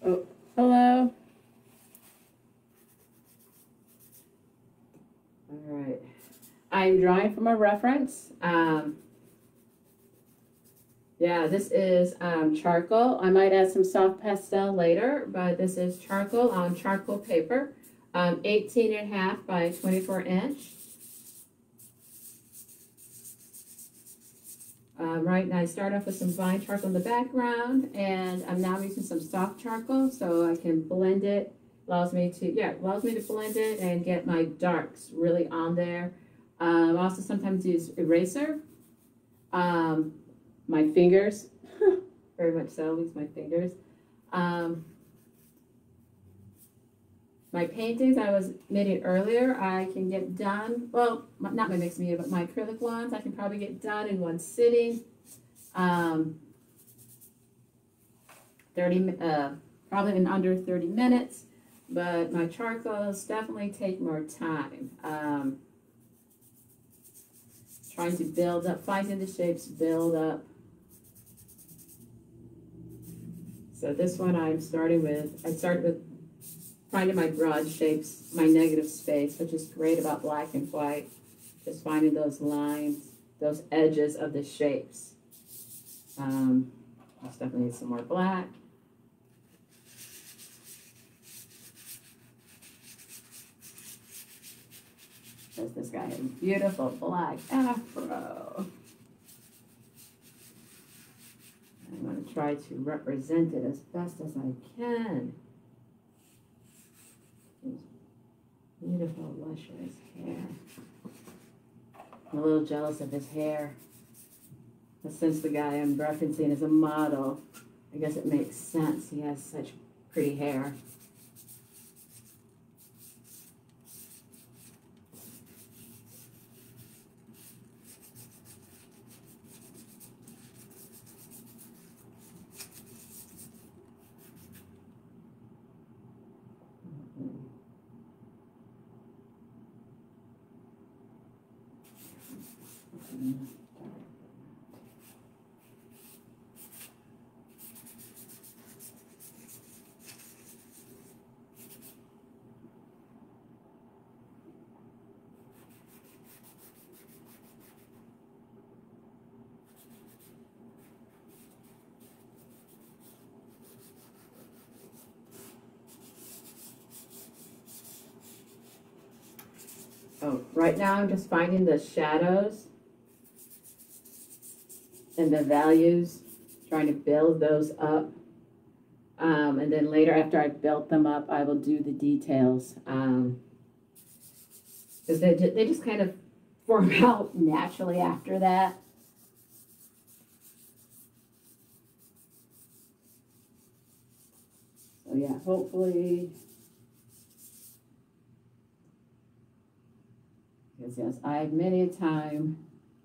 Oh, hello. All right. I'm drawing from a reference. Yeah, this is charcoal. I might add some soft pastel later, but this is charcoal on charcoal paper, 18.5 by 24 inch. Right now I start off with some vine charcoal in the background, and I'm now using some soft charcoal so I can blend it. Allows me to blend it and get my darks really on there. Also sometimes use eraser. My fingers, very much so, use my fingers. My paintings I was knitting earlier, I can get done, well, not my mixed media, but my acrylic ones, I can probably get done in one sitting. 30, probably in under 30 minutes, but my charcoals definitely take more time. Trying to build up, finding the shapes, build up. So this one I started with finding my broad shapes, my negative space, which is great about black and white. Just finding those lines, those edges of the shapes. Just definitely need some more black. This guy has a beautiful black afro. I'm going to try to represent it as best as I can. Beautiful, luscious hair. I'm a little jealous of his hair. But since the guy I'm referencing is a model, I guess it makes sense. He has such pretty hair. Oh, right now I'm just finding the shadows and the values, trying to build those up. And then later, after I've built them up, I will do the details. Because they just kind of form out naturally after that. So yeah, hopefully, because yes, I've many a time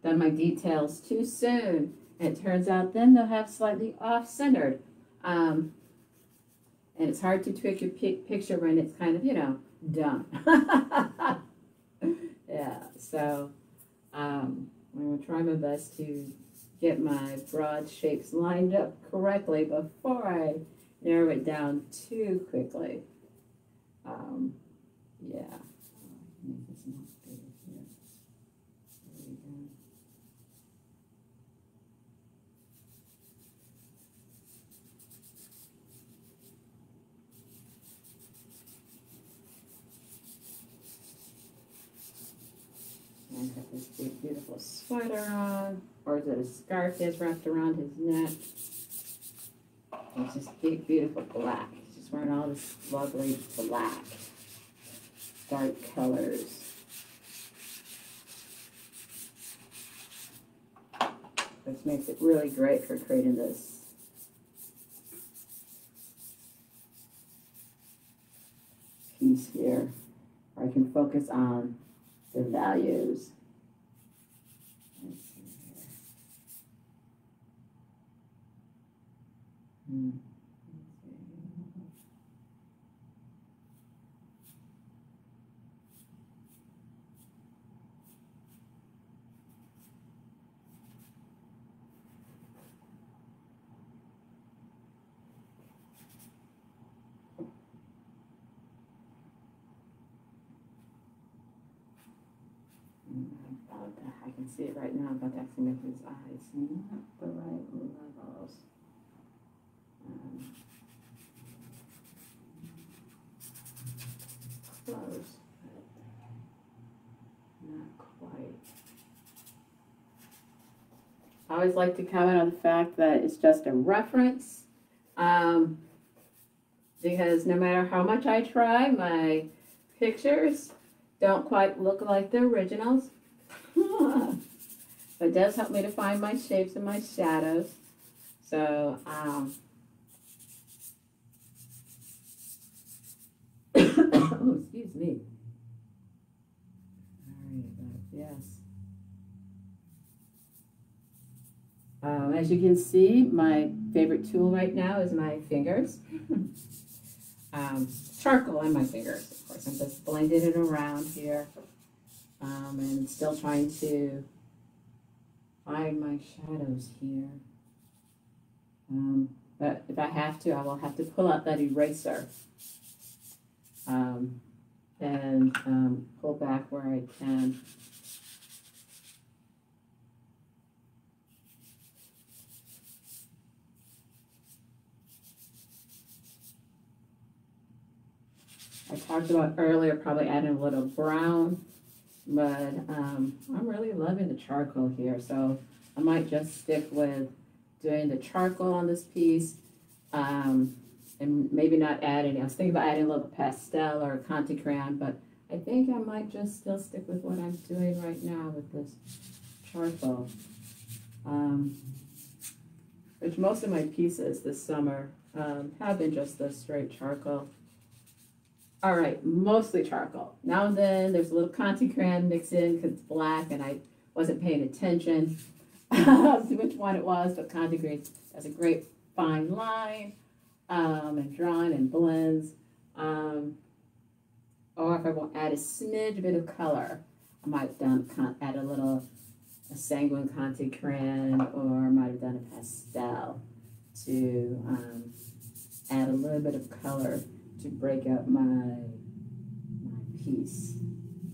done my details too soon. And it turns out then they'll have slightly off-centered. And it's hard to tweak your picture when it's kind of, done. Yeah, so I'm going to try my best to get my broad shapes lined up correctly before I narrow it down too quickly. Yeah. Make this more bigger here. There we go. And got this big, beautiful sweater on, or is it a scarf he has wrapped around his neck? It's just big, beautiful black. He's just wearing all this lovely black, dark colors. Which makes it really great for creating this piece here, where I can focus on the values. Let's see here. I can see it right now, but actually make his eyes not the right levels. Close, but not quite. I always like to comment on the fact that it's just a reference, because no matter how much I try, my pictures don't quite look like the originals. But it does help me to find my shapes and my shadows. So, oh, excuse me. Sorry about yes. As you can see, my favorite tool right now is my fingers. Charcoal on my fingers, of course. I'm just blending it around here. And still trying to find my shadows here. But if I have to, I will have to pull out that eraser and pull back where I can. I talked about earlier probably adding a little brown, but I'm really loving the charcoal here, so I might just stick with doing the charcoal on this piece, and maybe not add any. I was thinking about adding a little pastel or a Conte crayon, but I think I might just still stick with what I'm doing right now with this charcoal. Which most of my pieces this summer have been just the straight charcoal. All right, mostly charcoal. Now and then there's a little Conte crayon mixed in because it's black and I wasn't paying attention to which one it was, but Conte crayon has a great fine line and drawing and blends. Or if I want to add a smidge bit of color, I might add a sanguine Conte crayon, or I might have done a pastel to add a little bit of color to break up my piece,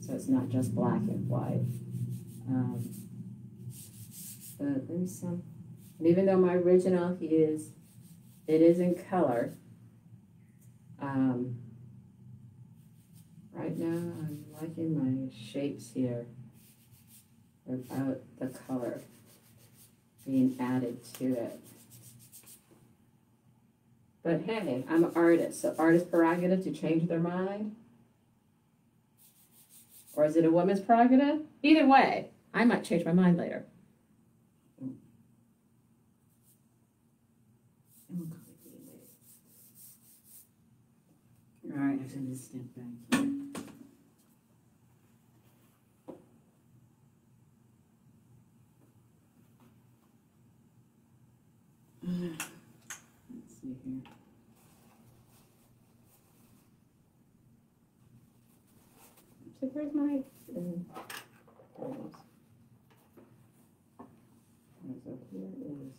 so it's not just black and white. But there's some, and even though my original it is in color. Right now I'm liking my shapes here without the color being added to it. But hey, I'm an artist, so artist prerogative to change their mind? Or is it a woman's prerogative? Either way, I might change my mind later. All right, I'm going to step back here. Let's see here. So where's my so here is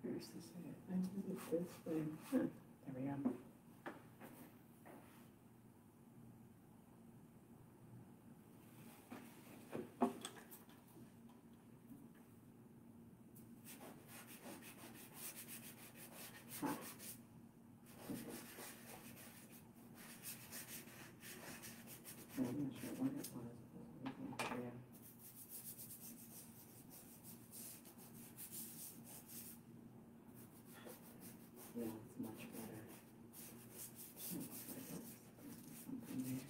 where's this at? I did it this way. Huh. There we go. I'm not sure what it was. Yeah. Yeah, it's much better. Something there.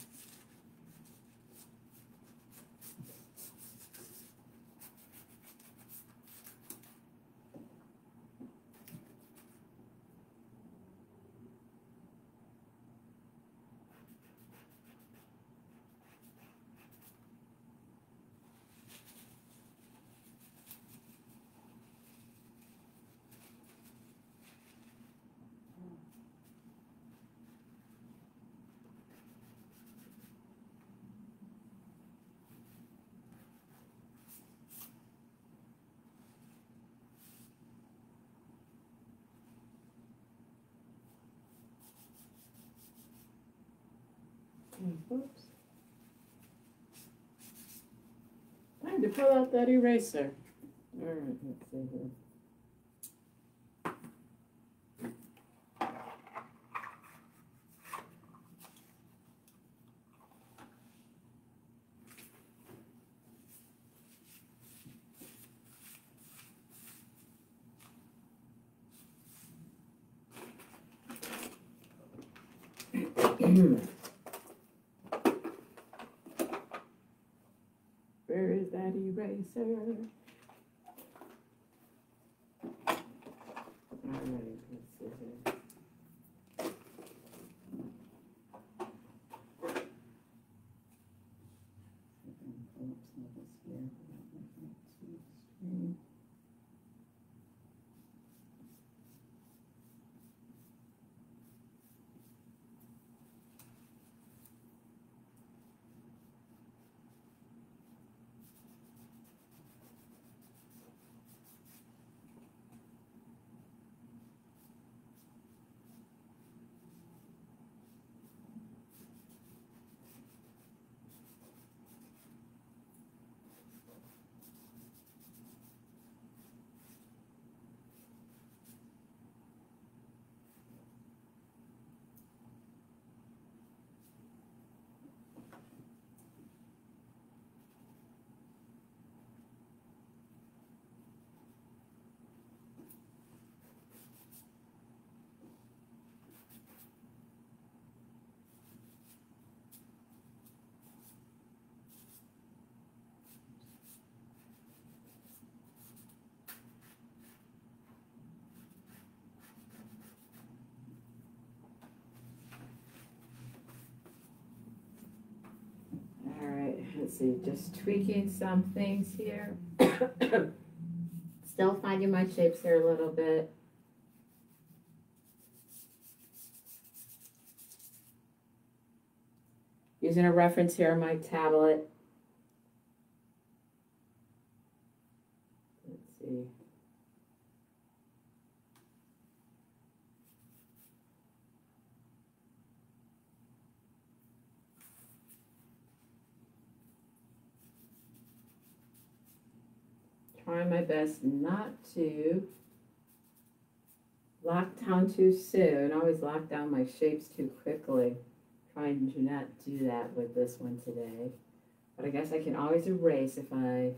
Oops. Time to pull out that eraser. All right, let's see here. Where is that eraser? All right, let's see here. let's see, just tweaking some things here. Still finding my shapes here a little bit. Using a reference here on my tablet. Let's see. Trying my best not to lock down too soon. I always lock down my shapes too quickly. Trying to not do that with this one today. But I guess I can always erase if I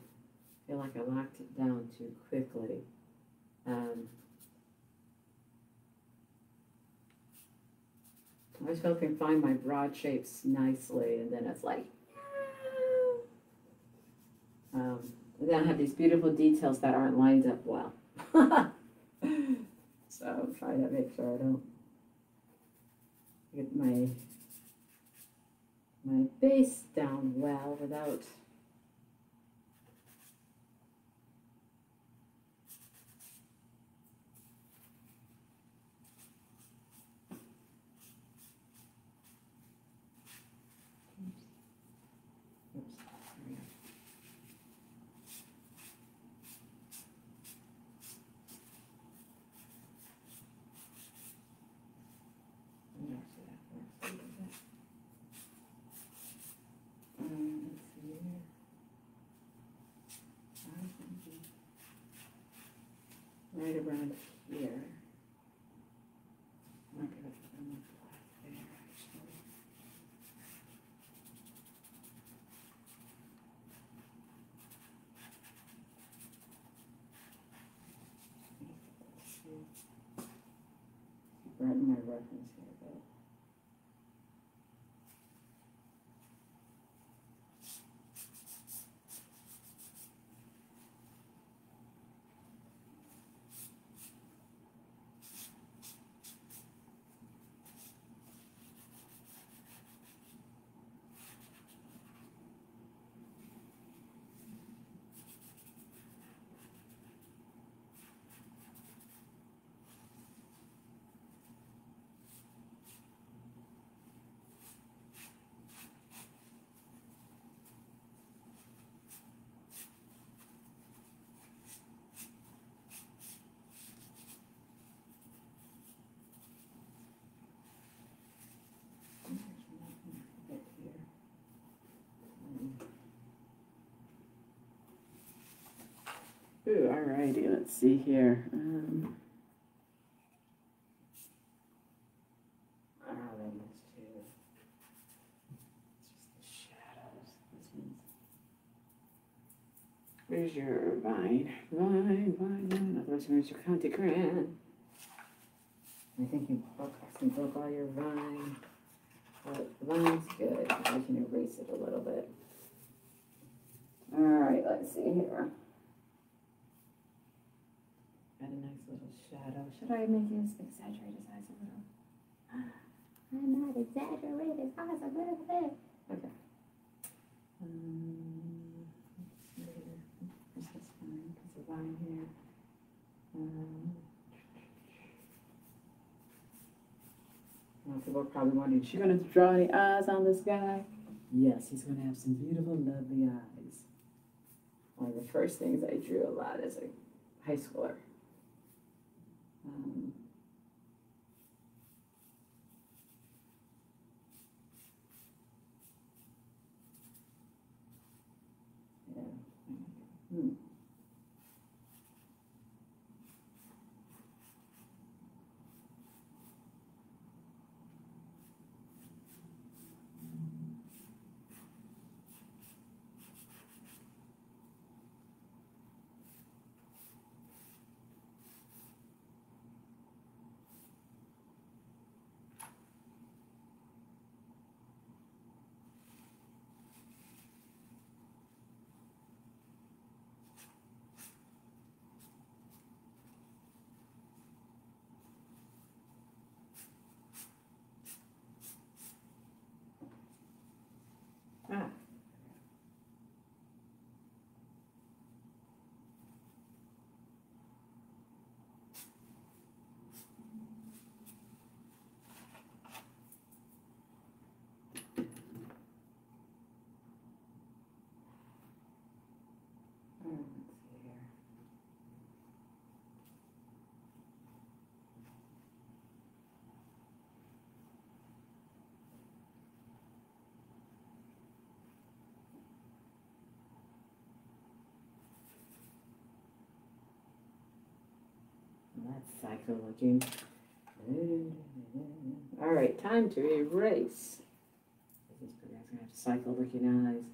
feel like I locked it down too quickly. I always feel I can find my broad shapes nicely, and then it's like, and then I have these beautiful details that aren't lined up well. So try to make sure I don't get my base down well without right around here. Might be able to put them black there, actually. Brighten my reference here a bit. Ooh, alrighty, let's see here. Then let's do it's just the shadows. This one's, where's your vine? Vine. Otherwise, where's your Conte Grand? I think you broke all your vine. But vine's good. I can erase it a little bit. Alright, let's see here. Add a nice little shadow. Should I make this exaggerate his eyes a little? I'm not exaggerating his eyes a little bit. Okay. This is fine. Put the line here. People are probably wondering, is she going to draw any eyes on this guy? Yes, he's going to have some beautiful, lovely eyes. One of the first things I drew a lot as a high schooler. that's psycho looking. All right, time to erase. This gonna have psycho looking eyes.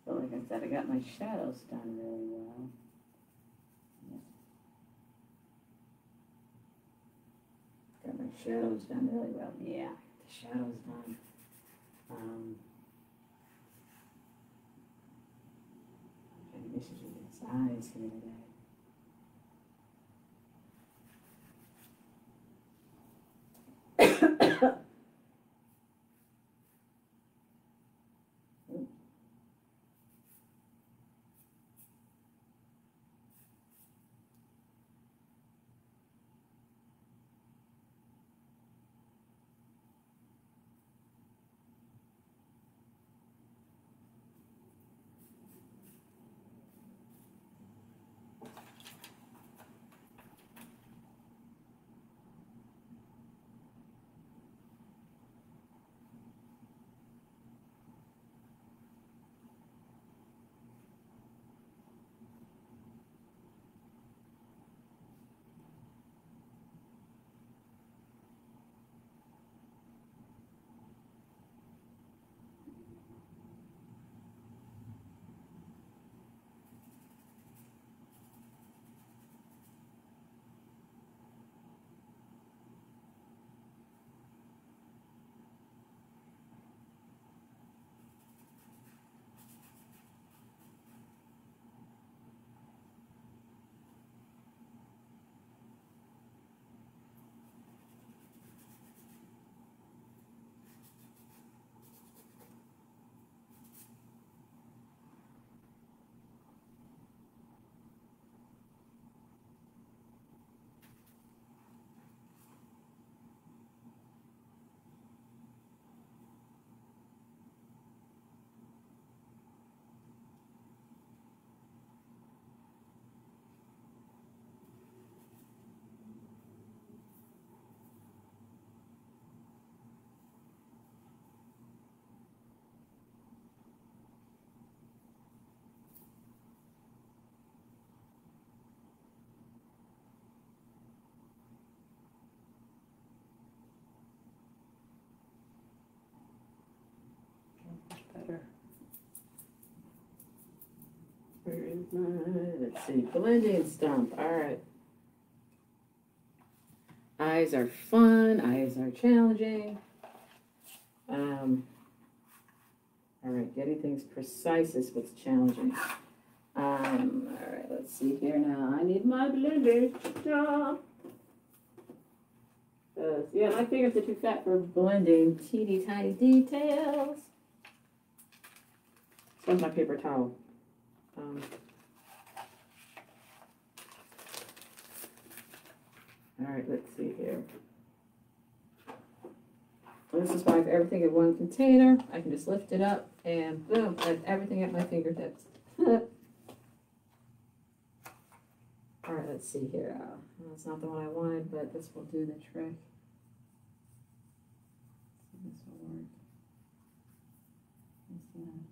So like I said, I got my shadows done really well. Got my shadows done really well. Yeah, the shadows done. Trying to get you to his eyes here today. Better. Where is my, let's see, blending stump. All right. Eyes are fun. Eyes are challenging. All right, getting things precise is what's challenging. All right, let's see here now. I need my blender stump. Yeah, my fingers are too fat for blending teeny tiny details. Where's my paper towel? All right, let's see here. This is why I have everything in one container. I can just lift it up and boom, I have everything at my fingertips. All right, let's see here. That's not the one I wanted, but this will do the trick. This will work. Let's see that.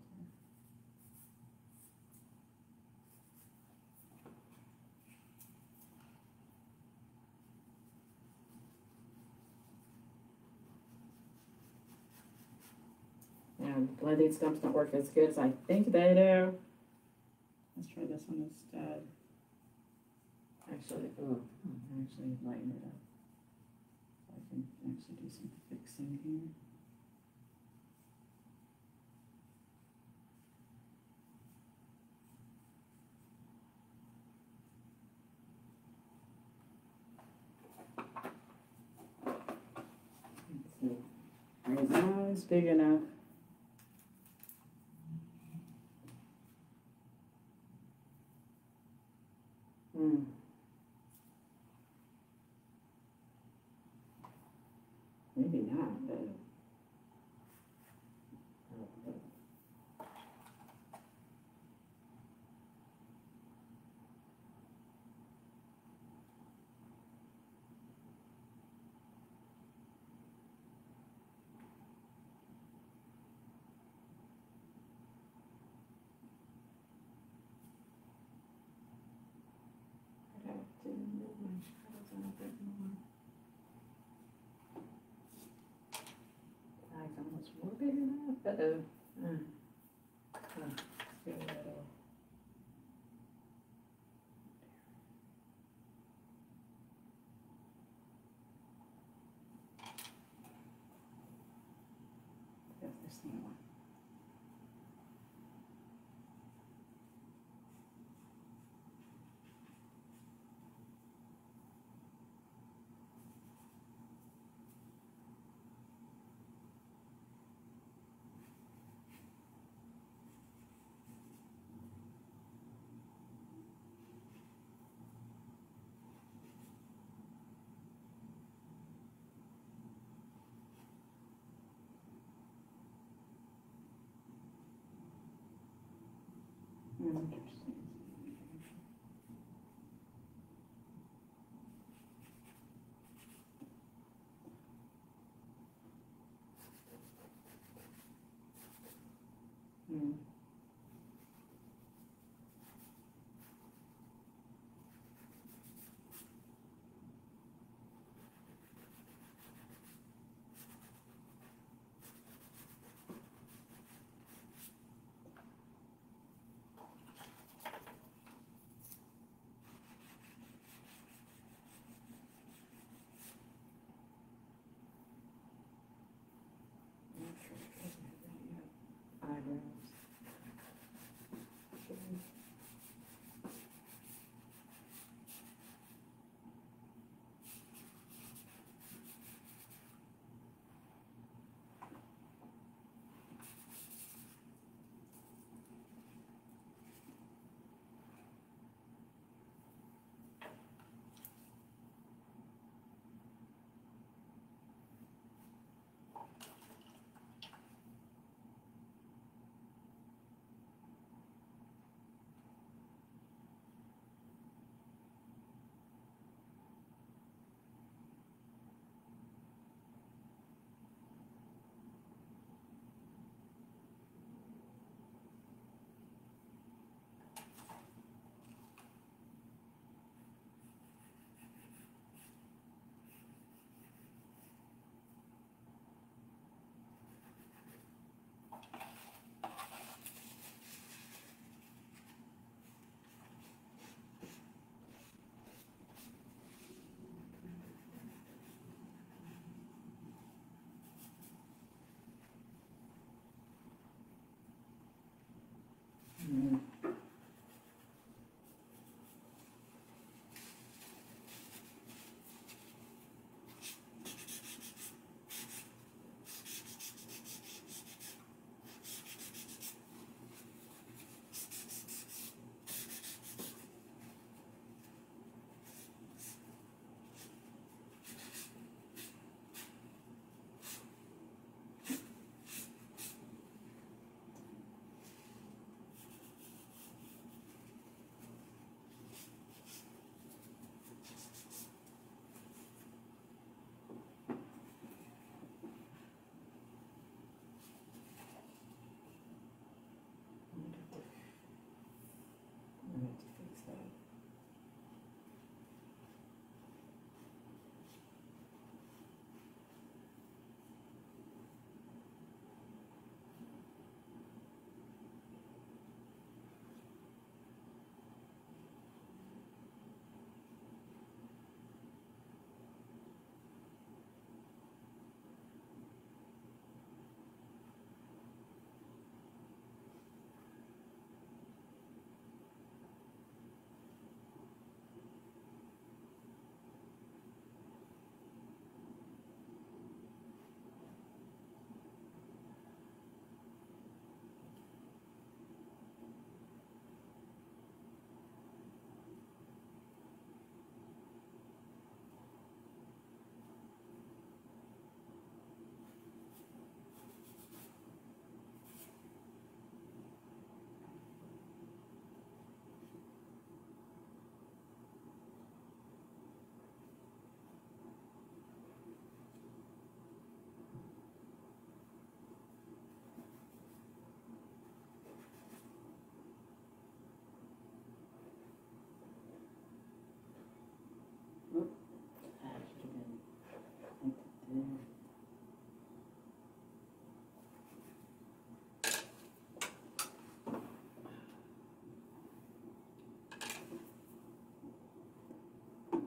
Blending stumps don't work as good as I think they do. Let's try this one instead. Actually, actually lighten it up. So I can actually do some fixing here. Let's see. Right now it's big enough. Maybe not, but little bit more. Eyes almost more big enough. Uh-oh. Let's do a little. There's this thing one. Interesting. Hmm.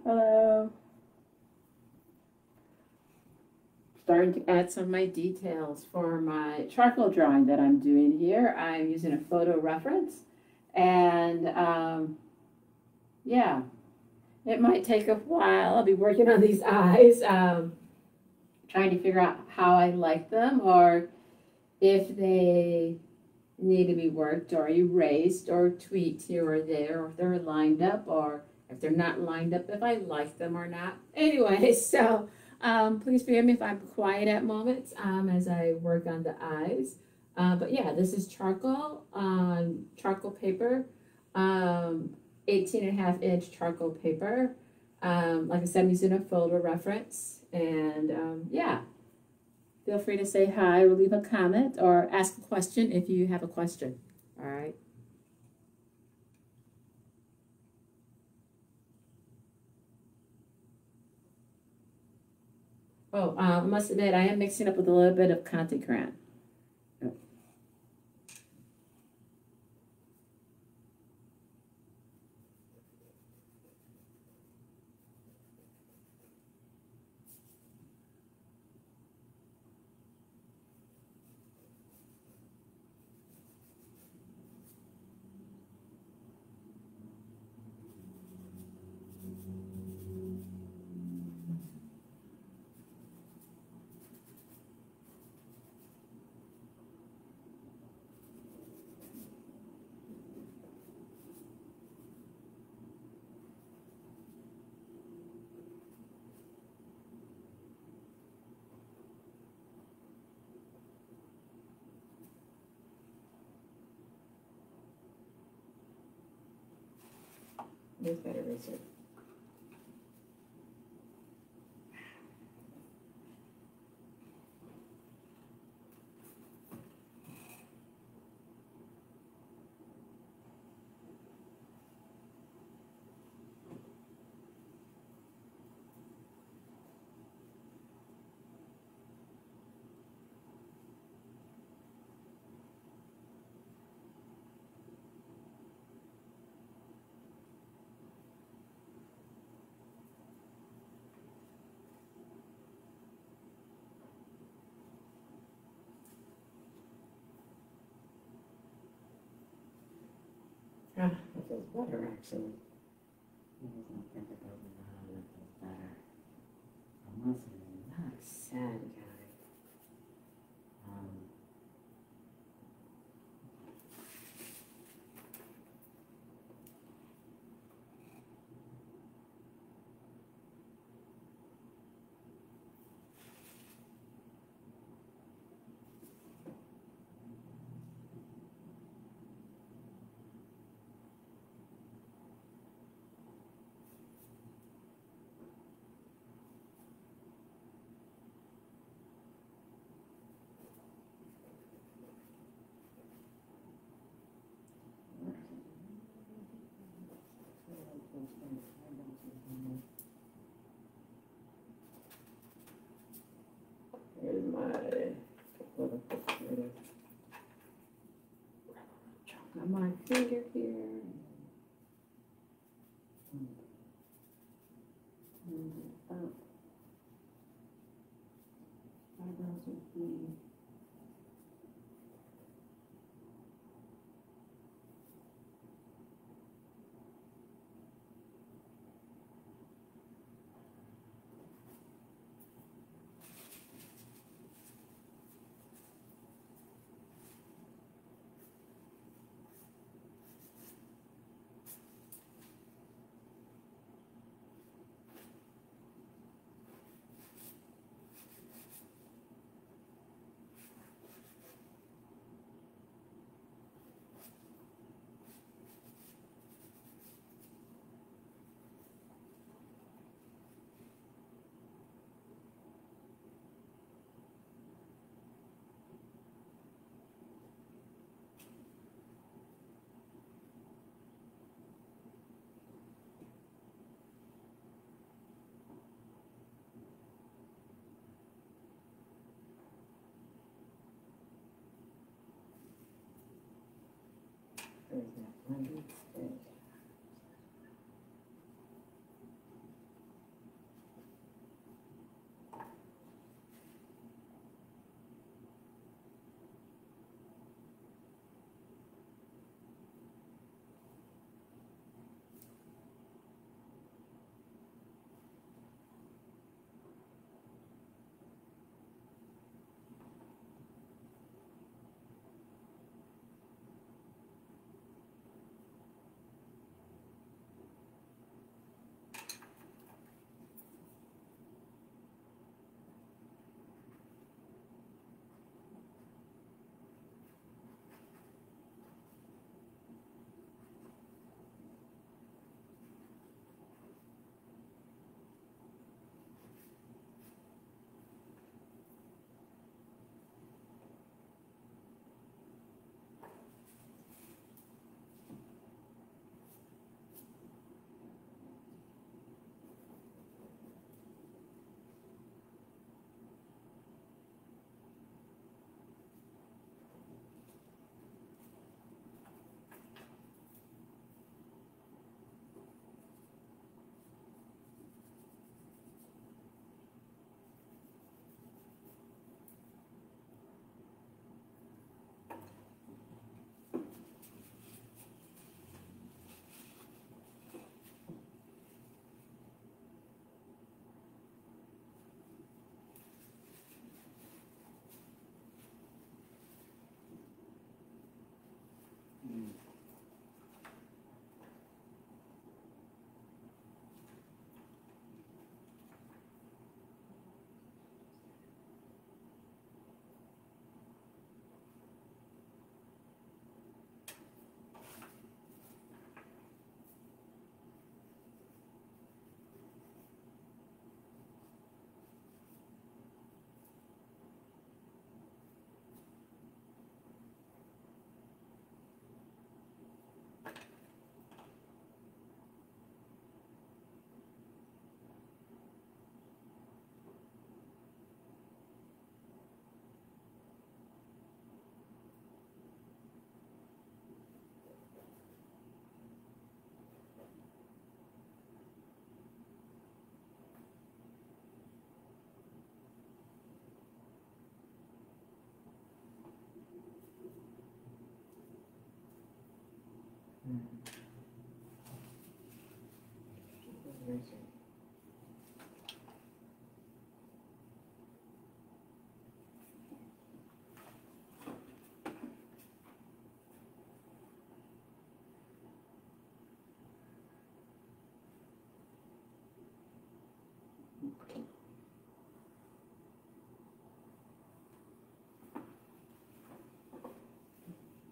Hello. Starting to add some of my details for my charcoal drawing that I'm doing here. I'm using a photo reference, and yeah, it might take a while. I'll be working on these eyes, trying to figure out how I like them or if they need to be worked or erased or tweaked here or there, or if they're lined up or if they're not lined up, if I like them or not. Anyway, so please forgive me if I'm quiet at moments as I work on the eyes. But yeah, this is charcoal on charcoal paper, 18.5-inch charcoal paper. Like I said, I'm using a photo reference. And yeah, feel free to say hi or leave a comment or ask a question if you have a question. All right. Oh, I must admit, I am mixing up with a little bit of Conte crayon. With that eraser. Ah, that feels better actually. I wasn't thinking about now that feels better. I wasn't not a sad guy. Um, Here's my little picture on my finger here. Eyebrows would be there's that one.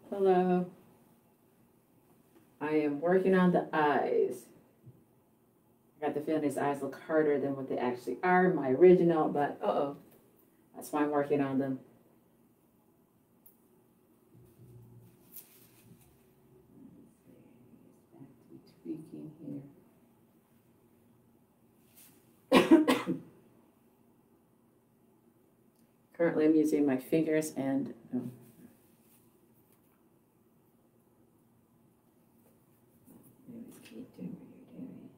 Hello. I am working on the eyes. I got the feeling these eyes look harder than what they actually are, my original, but uh-oh. That's why I'm working on them. Tweaking here. Currently, I'm using my fingers and keep doing what you're doing.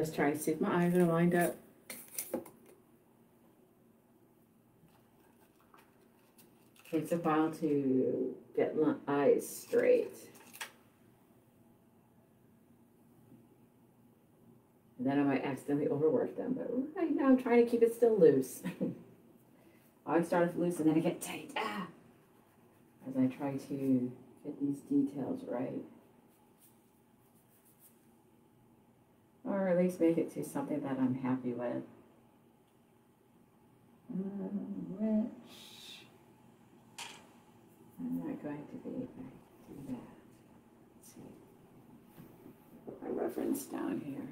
Just trying to see if my eyes are lined up. Takes a while to get my eyes straight. And then I might accidentally overwork them, but right now I'm trying to keep it still loose. I always start off loose and then I get tight. As I try to get these details right. Or at least make it to something that I'm happy with. Which I'm not going to be able to do that. Let's see. Put my reference down here.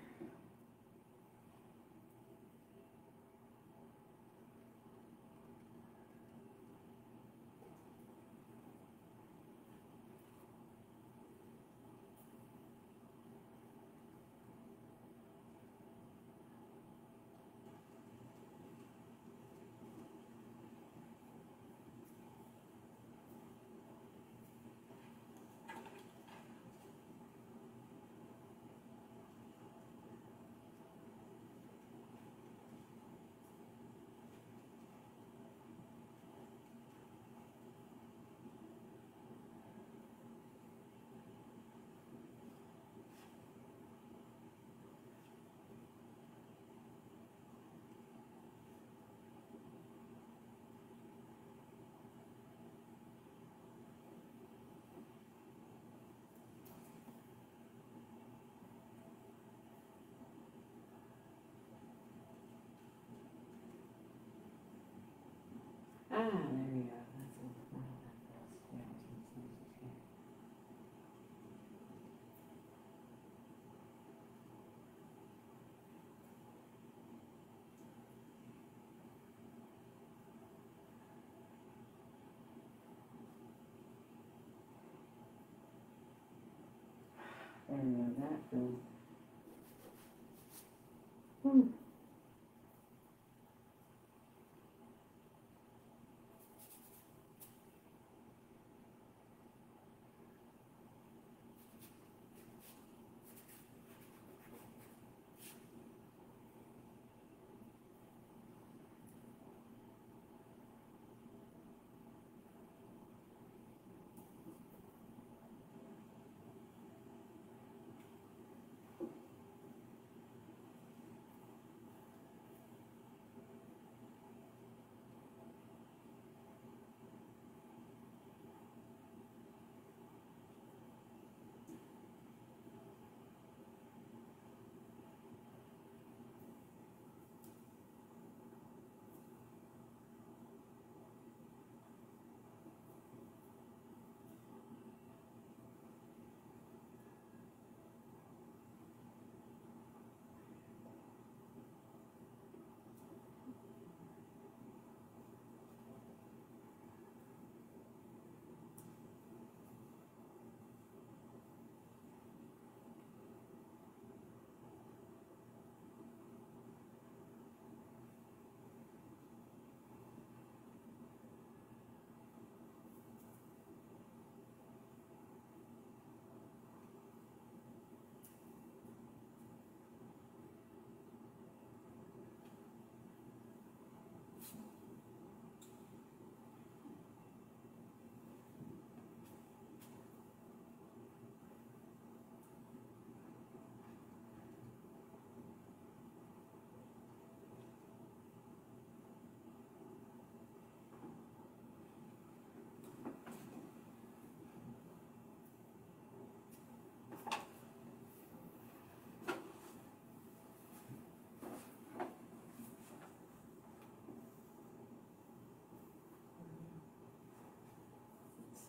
There we go. That's a little that goes. There we go. That goes.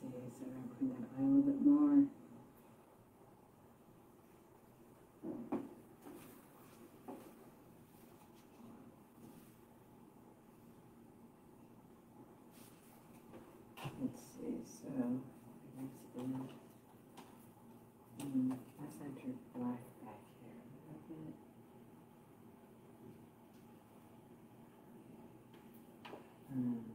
See, so I'm putting that eye a little bit more. Let's see, so that's actually black back here a little bit.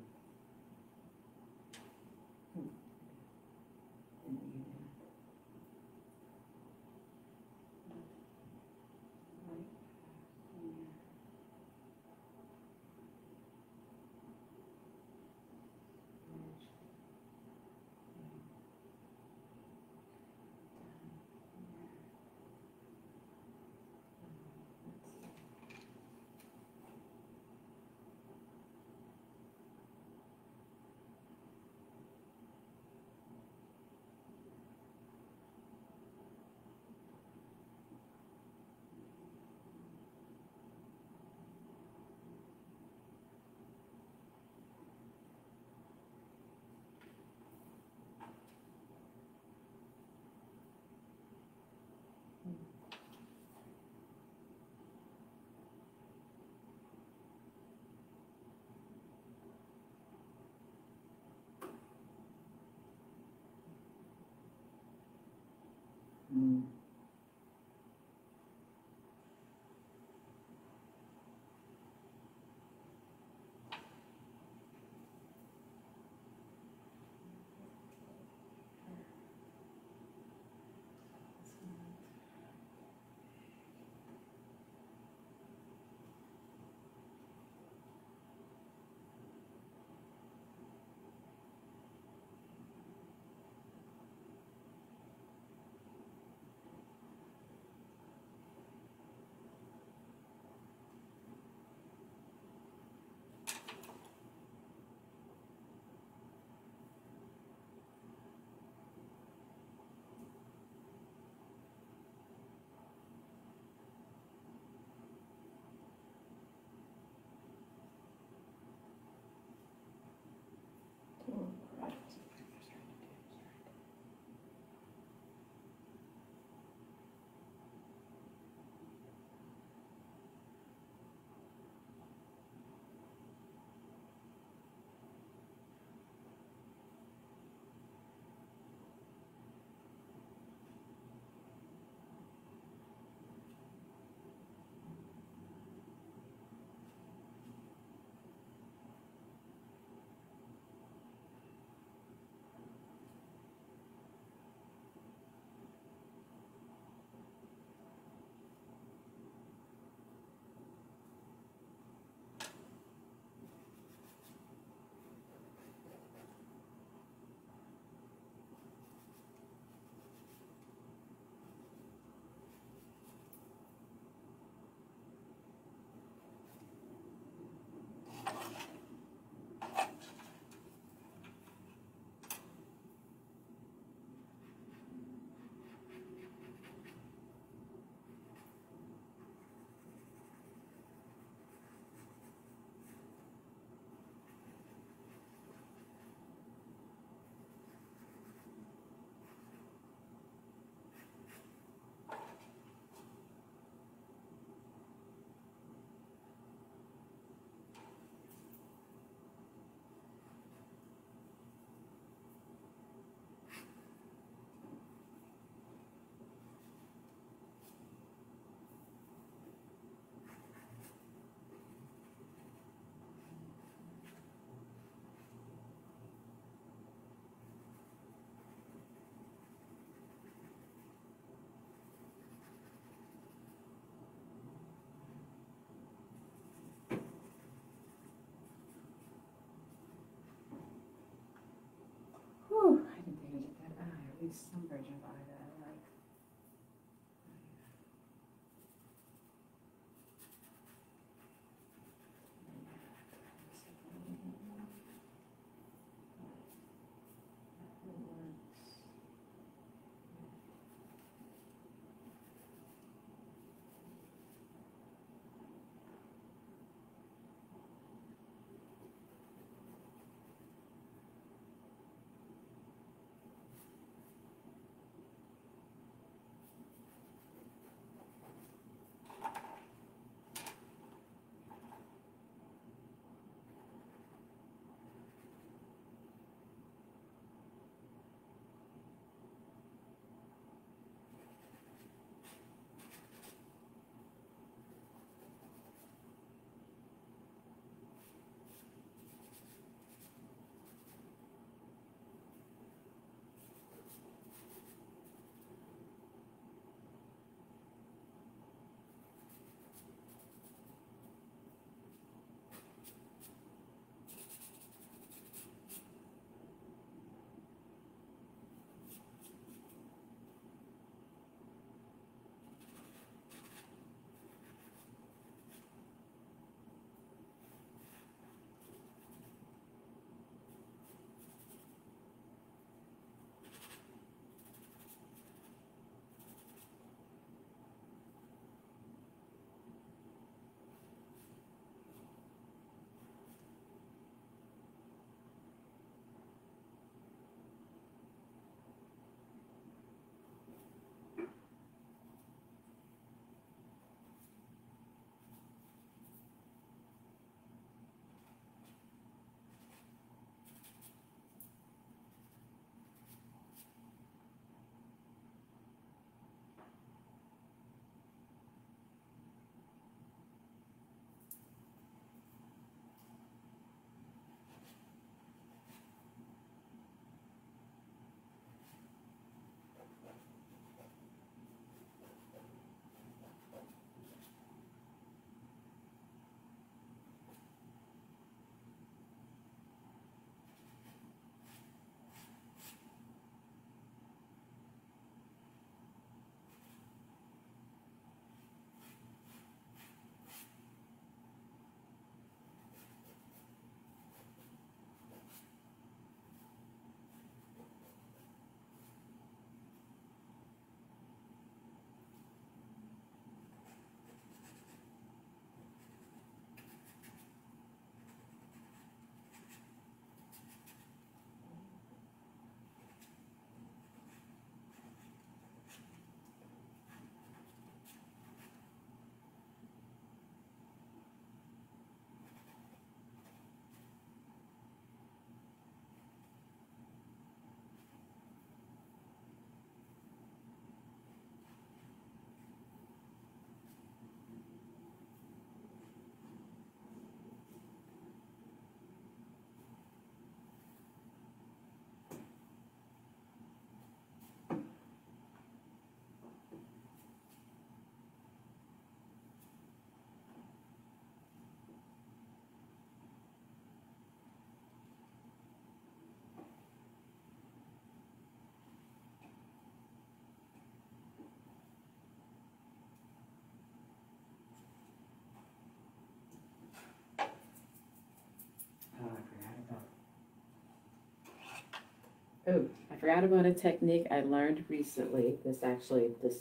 Oh, I forgot about a technique I learned recently, this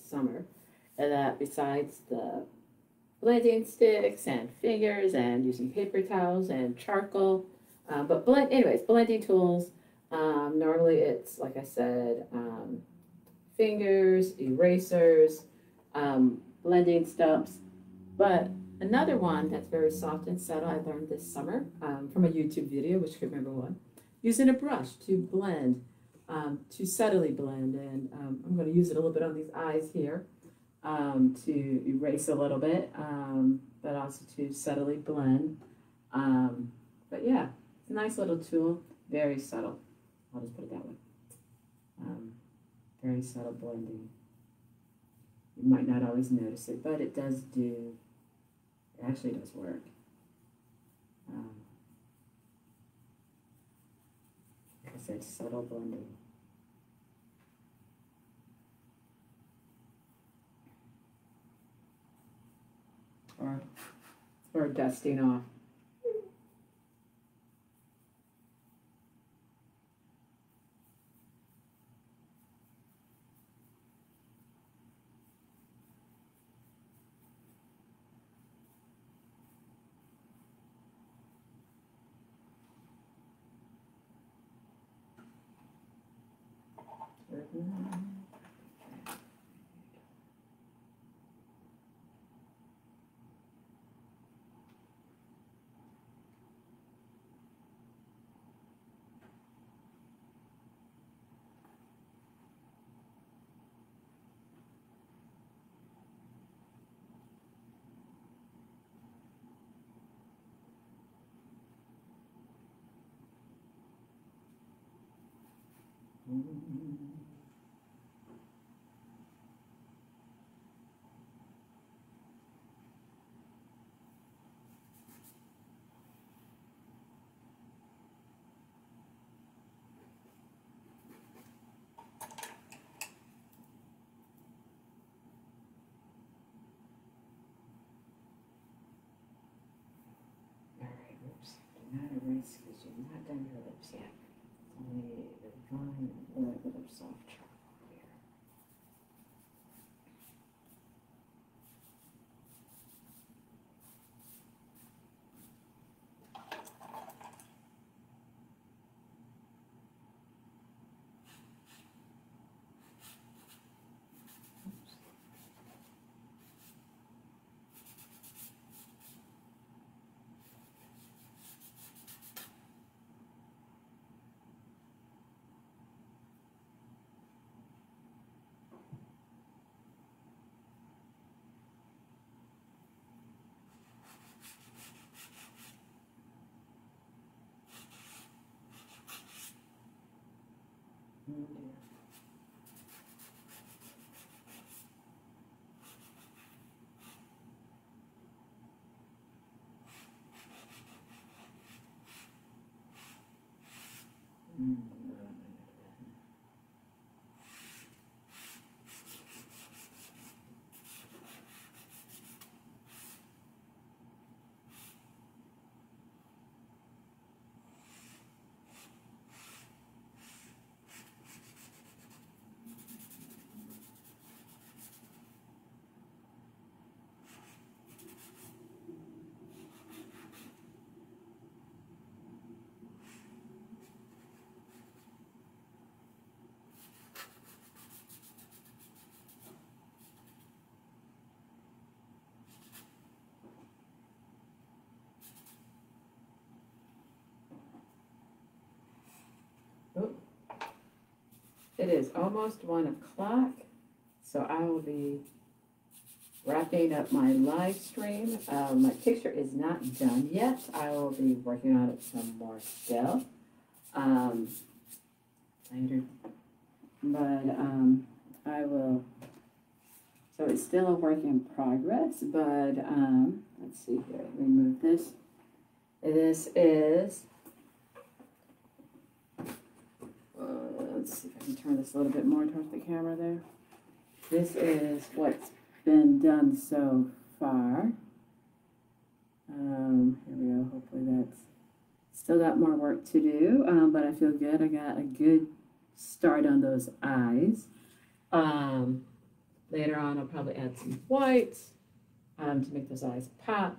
summer, that besides the blending sticks and fingers and using paper towels and charcoal, blending tools. Normally it's, like I said, fingers, erasers, blending stumps. But another one that's very soft and subtle I learned this summer from a YouTube video, which I can remember one, using a brush to blend, to subtly blend. And I'm going to use it a little bit on these eyes here to erase a little bit, but also to subtly blend. But yeah, it's a nice little tool, very subtle. I'll just put it that way. Very subtle blending. You might not always notice it, but it actually does work. Like I said, subtle blending. Or dusting off. Not erase because you've not done your lips yet. It's only the fine and a little bit of soft charcoal here. Oh, it is almost 1 o'clock, so I will be wrapping up my live stream. My picture is not done yet. I will be working on it some more still later, but I will. So it's still a work in progress, but let's see here. Remove this. This is. Let's see if I can turn this a little bit more towards the camera there. This is what's been done so far. Here we go. Hopefully that's still got more work to do, but I feel good. I got a good start on those eyes. Later on, I'll probably add some white to make those eyes pop.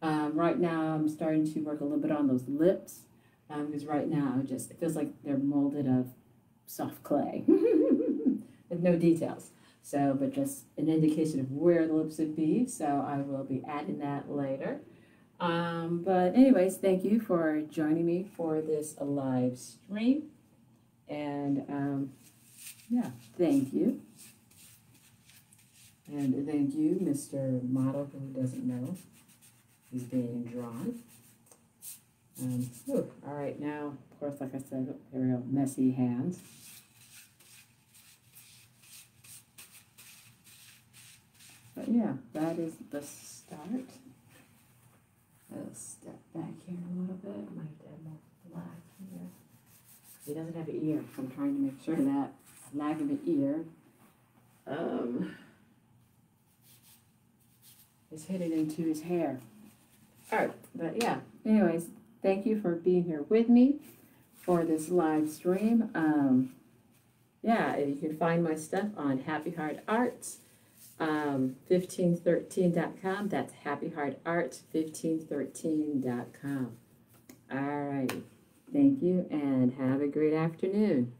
Right now, I'm starting to work a little bit on those lips because right now, it feels like they're molded of soft clay with no details. So, but just an indication of where the lips would be. So I will be adding that later. But anyways, thank you for joining me for this live stream. And yeah, thank you. And thank you, Mr. Model, who doesn't know he's being drawn. All right, now, of course, like I said, very messy hands. But yeah, that is the start. I'll step back here a little bit. I might have to add more black here. He doesn't have an ear, so I'm trying to make sure that lag of the ear is hitting into his hair. All right, but yeah, anyways, thank you for being here with me for this live stream. Yeah, you can find my stuff on Happy Heart Arts, 1513.com. That's happyheartarts1513.com. All right, thank you and have a great afternoon.